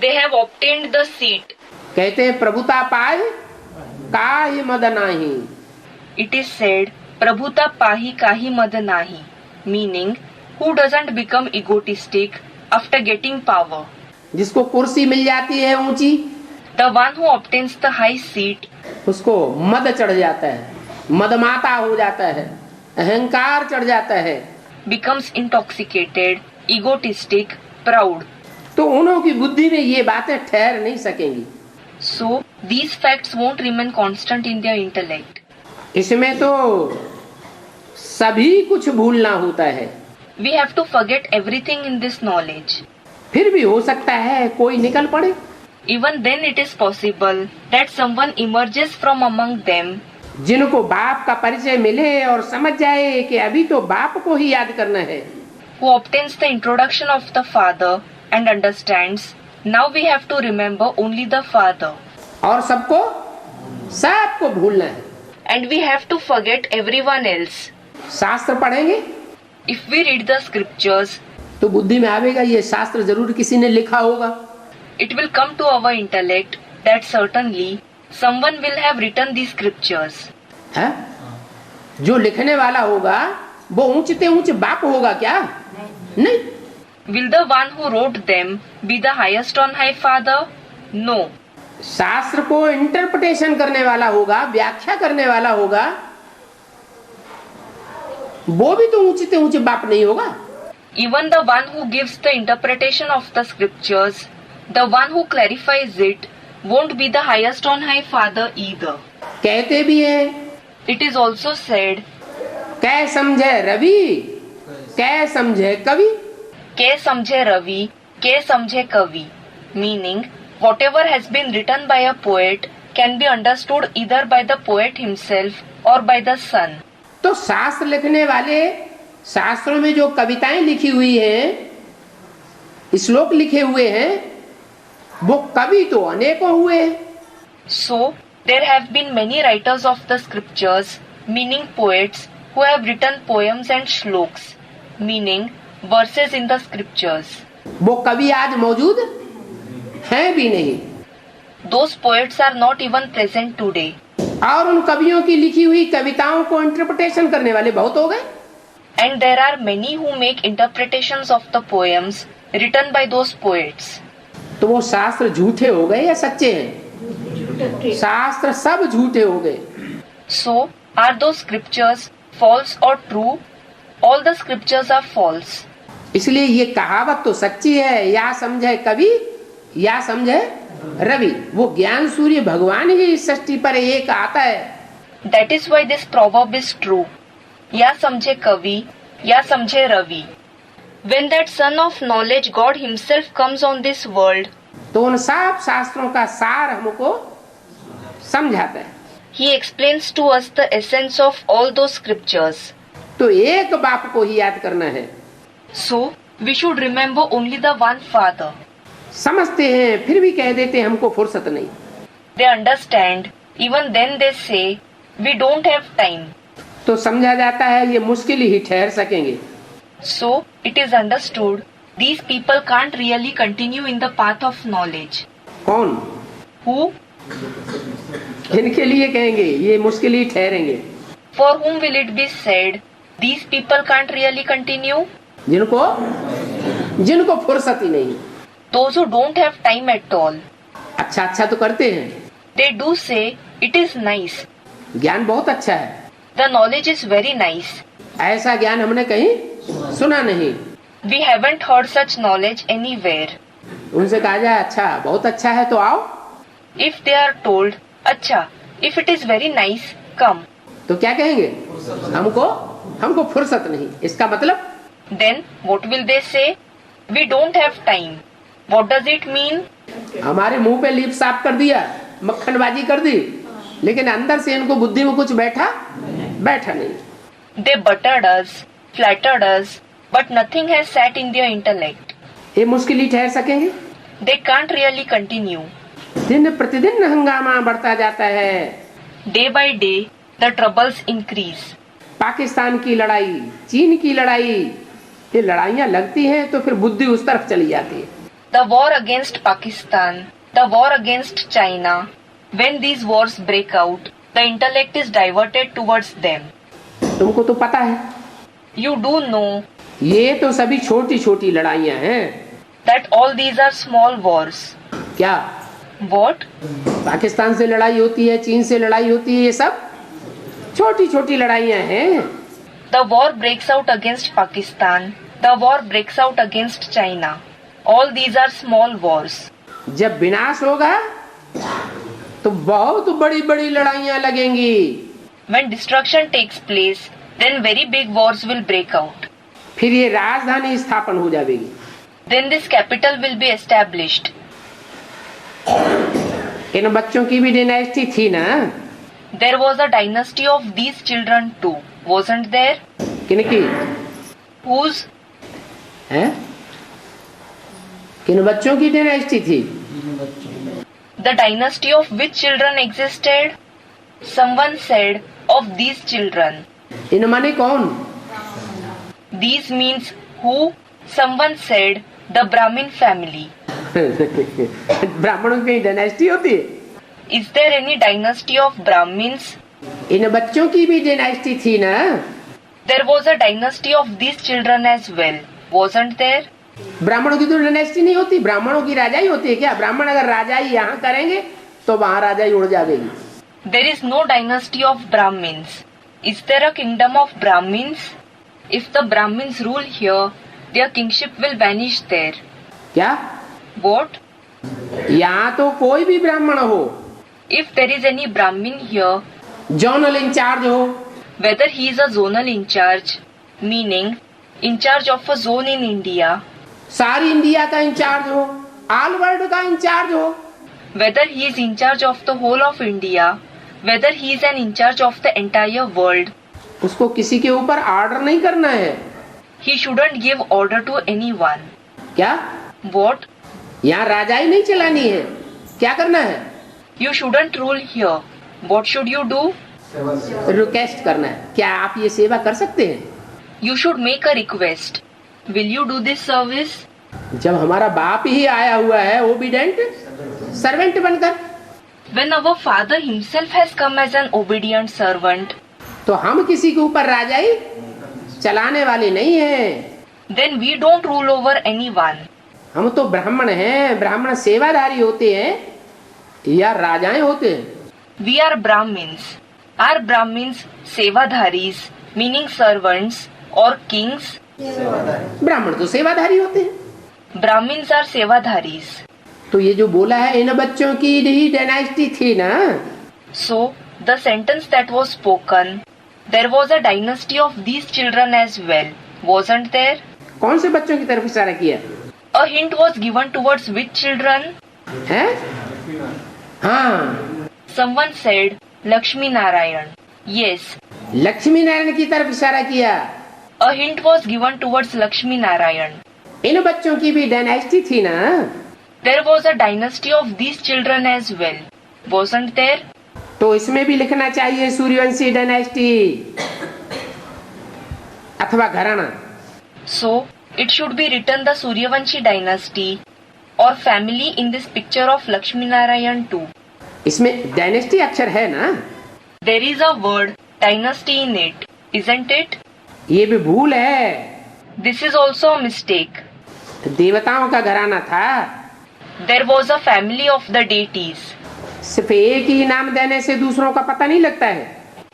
They have obtained the seat. कहते हैं प्रभुता पाए काहि मद नाही। It is said, Prabhuta pahi kahi mad nahi, meaning, who doesn't become egotistic after getting power? जिसको कुर्सी मिल जाती है ऊंची, The one who obtains the high seat, उसको मद चढ़ जाता है, मदमाता हो जाता है, अहंकार चढ़ जाता है। becomes intoxicated, egotistic, proud. तो उन्हों की बुद्धि में ये बातें ठहर नहीं सकेंगी। So, these facts won't remain constant in their intellect. इसमें तो सभी कुछ भूलना होता है। We have to forget everything in this knowledge. फिर भी हो सकता है कोई निकल पड़े। Even then it is possible that someone emerges from among them जिनको बाप का परिचय मिले और समझ जाए कि अभी तो बाप को ही याद करना है। who obtains the introduction of the Father and understands, now we have to remember only the Father. और सबको भूलना है। And we have to forget everyone else. शास्त्र पढ़ेंगे If we read the scriptures, तो बुद्धि में आवेगा ये शास्त्र जरूर किसी ने लिखा होगा। it will come to our intellect that certainly someone will have written these scriptures. है? जो लिखने वाला होगा वो ऊंचते ऊंच बाप होगा क्या? नहीं। Will the one who wrote them be the highest on high Father? No. शास्त्र को इंटरप्रिटेशन करने वाला होगा, व्याख्या करने वाला होगा, वो भी तो ऊंचते ऊंचे बाप नहीं होगा। Even the one who gives the interpretation of the scriptures, the one who clarifies it, won't be the highest on high Father either. कहते भी हैं It is also said, कै समझे रवि कै समझे कवि। के समझे रवि, के समझे कवि, meaning whatever has been written by a poet can be understood either by the poet himself or by the sun. तो शास्त्र लिखने वाले, शास्त्रों में जो कविताएं लिखी हुई हैं, श्लोक लिखे हुए हैं, वो कवि तो अनेकों हुए हैं। So, there have been many writers of the scriptures, meaning poets, who have written poems and shloks, meaning verses in the scriptures. वो कवि आज मौजूद हैं भी नहीं, Those poets are not even present today. और उन कवियों की लिखी हुई कविताओं को इंटरप्रिटेशन करने वाले बहुत हो गए। And there are many who make interpretations of the poems written by those poets. तो वो शास्त्र झूठे हो गए या सच्चे हैं? शास्त्र सब झूठे हो गए। So, are those scriptures false or true? All the scriptures are false. इसलिए ये कहावत तो सच्ची है, या समझे कवि या समझे रवि। वो ज्ञान सूर्य भगवान ही इस सृष्टि पर एक आता है। That is why this proverb is true. या समझे कवि, या समझे Ravi. When that son of knowledge, God himself comes on this world, तो उन सब शास्त्रों का सार हमको समझाता है। he explains to us the essence of all those scriptures. तो एक बाप को ही याद करना है। So, we should remember only the one Father. समझते हैं फिर भी कह देते हैं हमको फुर्सत नहीं। they understand. Even then they say, we don't have time. तो समझा जाता है ये मुश्किल ही ठहर सकेंगे. So it is understood these people can't really continue in the path of knowledge. कौन? Who? इनके लिए कहेंगे ये मुश्किल ही ठहरेंगे. For whom will it be said these people can't really continue? जिनको फुर्सत ही नहीं. Those who don't have time at all. अच्छा तो करते हैं. They do say it is nice. ज्ञान बहुत अच्छा है. The knowledge is very nice. ऐसा ज्ञान हमने कहीं सुना नहीं. We haven't heard such knowledge anywhere. उनसे कहा जाए अच्छा बहुत अच्छा है तो आओ. If they are told, अच्छा, if it is very nice, come. तो क्या कहेंगे? हमको फुर्सत नहीं. इसका मतलब? Then what will they say? We don't have time. What does it mean? हमारे मुंह पे लीप साफ कर दिया, मक्खनबाजी कर दी, लेकिन अंदर से इनको बुद्धि में कुछ बैठा नहीं. They buttered us, flattered us, but nothing has sat in their intellect. ये मुश्किल ही ठहर सकेंगे. They can't really continue. दिन प्रतिदिन हंगामा बढ़ता जाता है. Day by day, the troubles increase. Pakistan की लड़ाई, चीन की लड़ाई, ये लड़ाइयाँ लगती हैं तो फिर बुद्धि उस तरफ चली जाती है. The war against Pakistan, the war against China. When these wars break out, the intellect is diverted towards them. तुमको तो पता है. You do know ये तो सभी छोटी छोटी लड़ाइयाँ हैं. that all these are small wars. क्या? What? पाकिस्तान से लड़ाई होती है, चीन से लड़ाई होती है, ये सब छोटी छोटी लड़ाइयाँ हैं. The war breaks out against Pakistan. The war breaks out against China. All these are small wars. जब विनाश होगा तो बहुत बड़ी बड़ी लड़ाइयाँ लगेंगी. When destruction takes place, then very big wars will break out. फिर ये राजधानी स्थापन हो जाएगी. Then this capital will be established. इन बच्चों की भी डायनेस्टी थी ना. There was a dynasty of these children too, wasn't there? किनकी? Whose? हैं? किन बच्चों की डायनेस्टी थी? The dynasty of which children existed? Someone said of these children. इन माने कौन? These means who? Someone said the Brahmin family. ब्राह्मणों की डायनेस्टी होती है. Is there any dynasty of Brahmins? इन बच्चों की भी डायनेस्टी थी ना. There was a dynasty of these children as well, wasn't there? ब्राह्मणों की तो डायनेस्टी नहीं होती. ब्राह्मणों की राजाई होती है क्या? ब्राह्मण अगर राजाई यहाँ करेंगे तो वहाँ राजाई उड़ जाएगी. There is no dynasty of Brahmins. Is there a kingdom of Brahmins? If the Brahmins rule here, their kingship will vanish there. क्या? What? यहाँ तो कोई भी ब्राह्मण हो, If there is any Brahmin here, zonal in-charge हो, whether he is a zonal in charge, meaning in charge of a zone in India, सारी India का इंचार्ज हो, ऑल वर्ल्ड का इंचार्ज हो, whether he is in charge of the whole of India, whether he is an in charge of the entire world, उसको किसी के ऊपर order नहीं करना है. he shouldn't give order to anyone. क्या? What? यहाँ राजाई नहीं चलानी है. क्या करना है? You shouldn't rule here. What should you do? Request करना है. क्या आप ये सेवा कर सकते हैं? You should make a request. Will you do this service? जब हमारा बाप ही आया हुआ है ओबीडेंट सर्वेंट बनकर, When our father himself has come as an obedient servant, तो हम किसी के ऊपर राजाई चलाने वाले नहीं हैं. then we don't rule over anyone. हम तो ब्राह्मण हैं. ब्राह्मण सेवाधारी होते हैं या राजाएं होते हैं? We are Brahmins. Are Brahmins sevadharis, meaning servants, or kings? ब्राह्मण तो सेवाधारी होते हैं. Brahmins are sevadharis. तो ये जो बोला है इन बच्चों की ही डायनेस्टी थी ना. So, the sentence that was spoken, there was a dynasty of these children as well, wasn't there? कौन से बच्चों की तरफ इशारा किया A hint was given towards which children? है? हाँ, Someone said Lakshmi Narayan. Yes, Lakshmi Narayan की तरफ इशारा किया. a hint was given towards Lakshmi Narayan. इन बच्चों की भी डायनेस्टी थी ना. There was a dynasty of these children as well. wasn't there? तो इसमें भी लिखना चाहिए सूर्यवंशी डायनेस्टी अथवा घराना। So, it should be written the Suryavanshi dynasty or family in this picture of Lakshmi Narayan too. इसमें डायनेस्टी अक्षर है ना? There is a word dynasty in it, isn't it? ये भी भूल है। This is also a mistake. देवताओं का घराना था। There was a family of the deities. सिर्फ एक ही नाम देने से दूसरों का पता नहीं लगता है।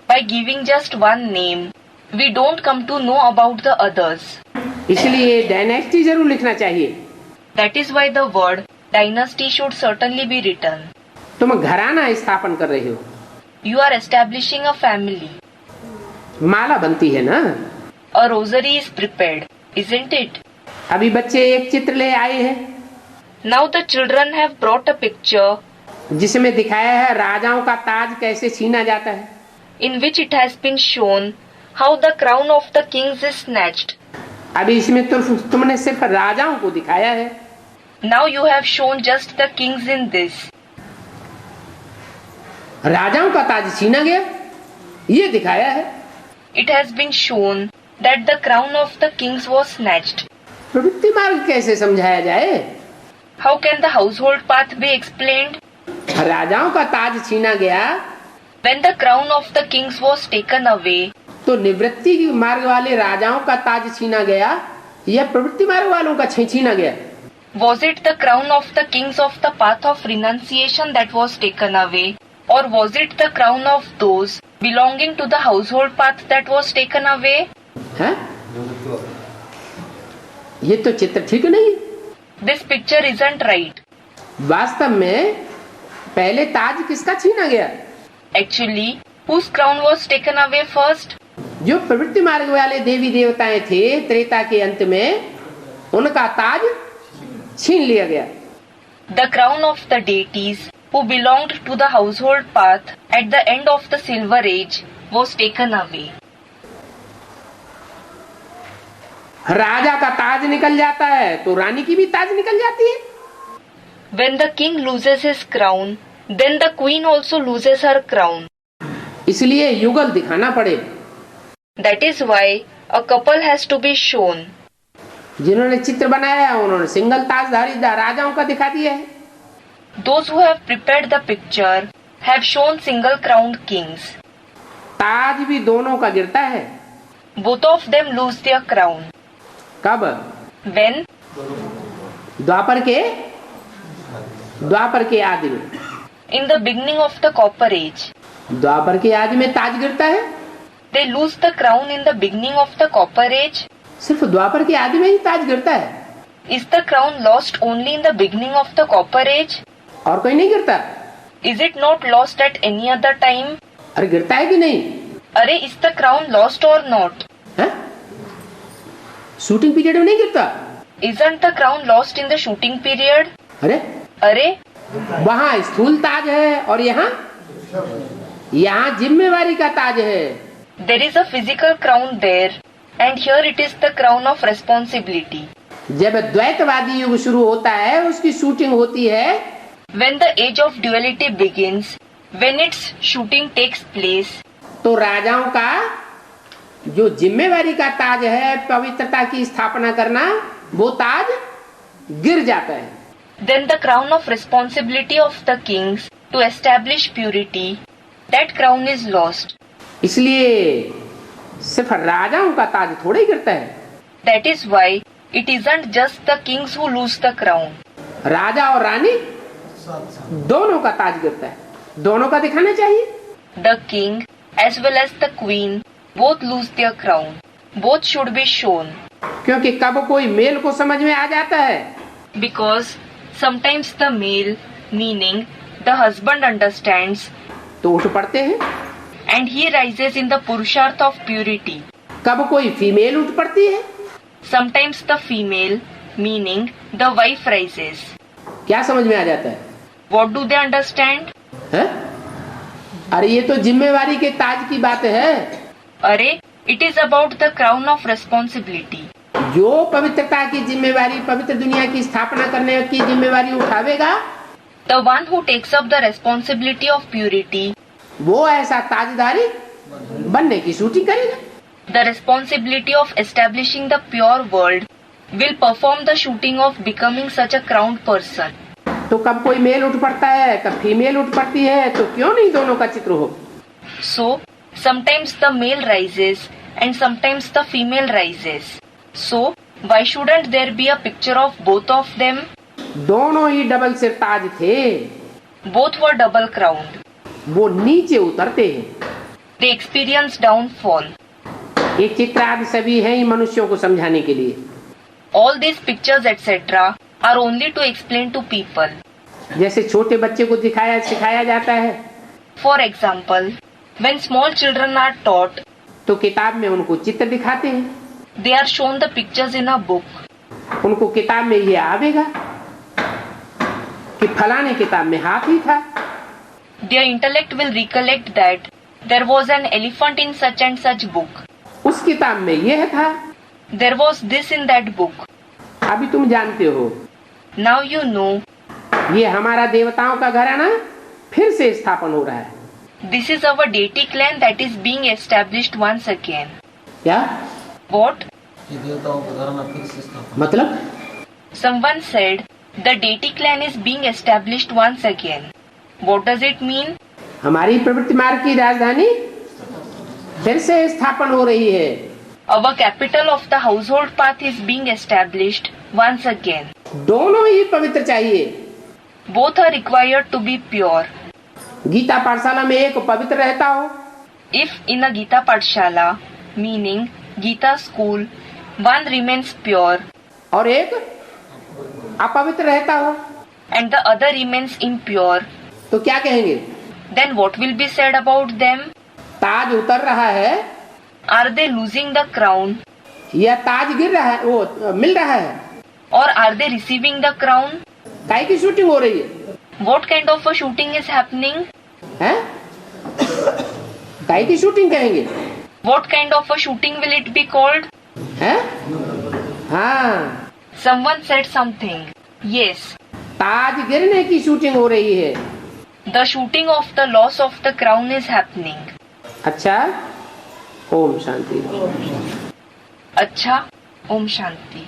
By giving just one name, we don't come to know about the others. इसलिए डायनेस्टी जरूर लिखना चाहिए। That is why the word dynasty should certainly be written. तुम घराना स्थापन कर रहे हो। You are establishing a family. माला बनती है ना? A rosary is prepared, isn't it? अभी बच्चे एक चित्र ले आए हैं Now the children have brought a picture जिसमें दिखाया है राजाओं का ताज कैसे छीना जाता है। in which it has been shown how the crown of the kings is snatched. अभी इसमें तुमने सिर्फ राजाओं को दिखाया है। Now you have shown just the kings in this. राजाओं का ताज छीना गया ये दिखाया है। It has been shown that the crown of the kings was snatched. प्रवृत्ति मार्ग कैसे समझाया जाए? How can the household path be explained? राजाओं का ताज छीना गया When the crown of the kings was taken away, तो निवृत्ति मार्ग वाले राजाओं का ताज छीना गया या प्रवृत्ति मार्ग वालों का छीना गया? was it the crown of the kings of the path of renunciation that was taken away, or was it the crown of those belonging to the household path that was taken away? है? ये तो चित्र ठीक नहीं। This picture isn't right. वास्तव में पहले ताज किसका छीना गया? Actually, whose crown was taken away first? जो प्रवृत्ति मार्ग वाले देवी देवताएं थे त्रेता के अंत में उनका ताज छीन लिया गया। The crown of the deities who belonged to the household path at the end of the Silver Age was taken away. राजा का ताज निकल जाता है तो रानी की भी ताज निकल जाती है। When the king loses his crown, then the queen also loses her crown. इसलिए युगल दिखाना पड़े। That is why a couple has to be shown. जिन्होंने चित्र बनाया है उन्होंने सिंगल ताजधारी राजाओं का दिखा दिया है। Those who have prepared the picture have shown single crowned kings. ताज भी दोनों का गिरता है। Both of them lose their crown. कब? When? द्वापर के आदि में। In the beginning of the Copper Age. द्वापर के आदि में ताज गिरता है। They lose the crown in the beginning of the Copper Age. सिर्फ द्वापर के आदि में ही ताज गिरता है। Is the crown lost only in the beginning of the Copper Age? और कोई नहीं गिरता? Is it not lost at any other time? अरे गिरता है कि नहीं? अरे, is the crown lost or not? है? शूटिंग पीरियड में नहीं गिरता? Isn't the crown lost in the shooting period? अरे, वहाँ स्थूल ताज है और यहाँ जिम्मेवारी का ताज है। there is a physical crown there, and here it is the crown of responsibility. जब द्वैतवादी युग शुरू होता है उसकी शूटिंग होती है। When the age of duality begins, when its shooting takes place, तो राजाओं का जो जिम्मेवारी का ताज है पवित्रता की स्थापना करना वो ताज गिर जाता है। then the crown of responsibility of the kings to establish purity, that crown is lost. इसलिए सिर्फ राजाओं का ताज थोड़ा ही गिरता है। That is why it isn't just the kings who lose the crown. राजा और रानी दोनों का ताज गिरता है। दोनों का दिखाना चाहिए। The king as well as the queen both lose their crown. Both should be shown. क्योंकि कब कोई मेल को समझ में आ जाता है। Because sometimes the male, meaning the husband, understands तो उठ पड़ते हैं। and he rises in the purusharth of purity. कब कोई फीमेल उठ पड़ती है। Sometimes the female, meaning the wife, rises. क्या समझ में आ जाता है? What do they understand? है? अरे ये तो जिम्मेवारी के ताज की बात है। अरे, it is about the crown of responsibility. जो पवित्रता की जिम्मेवारी पवित्र दुनिया की स्थापना करने की जिम्मेवारी उठावेगा The one who takes up the responsibility of purity, वो ऐसा ताजदारी बनने की शूटिंग करेगा। the responsibility of establishing the pure world, will perform the shooting of becoming such a crowned person. तो कब कोई मेल उठ पड़ता है, कब फीमेल उठ पड़ती है, तो क्यों नहीं दोनों का चित्र हो? So, sometimes the male rises and sometimes the female rises. So, why shouldn't there be a picture of both of them? दोनों ही डबल सिर ताज थे, Both were double crowned. वो नीचे उतरते हैं। They experienced downfall. ये चित्र आदि सभी हैं ही मनुष्यों को समझाने के लिए। All these pictures etc. are only to explain to people. जैसे छोटे बच्चे को दिखाया सिखाया जाता है, For example, when small children are taught, तो किताब में उनको चित्र दिखाते हैं, they are shown the pictures in a book. उनको किताब में ये आवेगा कि फलाने किताब में हाथी था, Their intellect will recollect that there was an elephant in such and such book. उस किताब में यह था। There was this in that book. अभी तुम जानते हो, Now you know, ये हमारा देवताओं का घराना फिर से स्थापन हो रहा है। this is our deity clan that is being established once again. क्या What? ये देवताओं का घराना फिर से स्थापन। मतलब? Someone said the deity clan is being established once again. What does it mean? हमारी प्रवृत्ति मार्ग की राजधानी फिर से स्थापन हो रही है। Our capital of the household path is being established once again. दोनों ही पवित्र चाहिए। Both are required to be pure. Gita पाठशाला में एक पवित्र रहता हो, If in a Gita Pathshala, meaning Gita school, one remains pure और एक अपवित्र रहता हो, and the other remains impure, तो क्या कहेंगे? then what will be said about them? ताज उतर रहा है Are they losing the crown या ताज गिर रहा है, वो मिल रहा है? or are they receiving the crown? काय की शूटिंग हो रही है? What kind of a shooting is happening? हैं? काय की शूटिंग कहेंगे? What kind of a shooting will it be called? हैं? हाँ, Someone said something. Yes, ताज गिरने की शूटिंग हो रही है। the shooting of the loss of the crown is happening. अच्छा, ओम शांति। अच्छा, Om Shanti.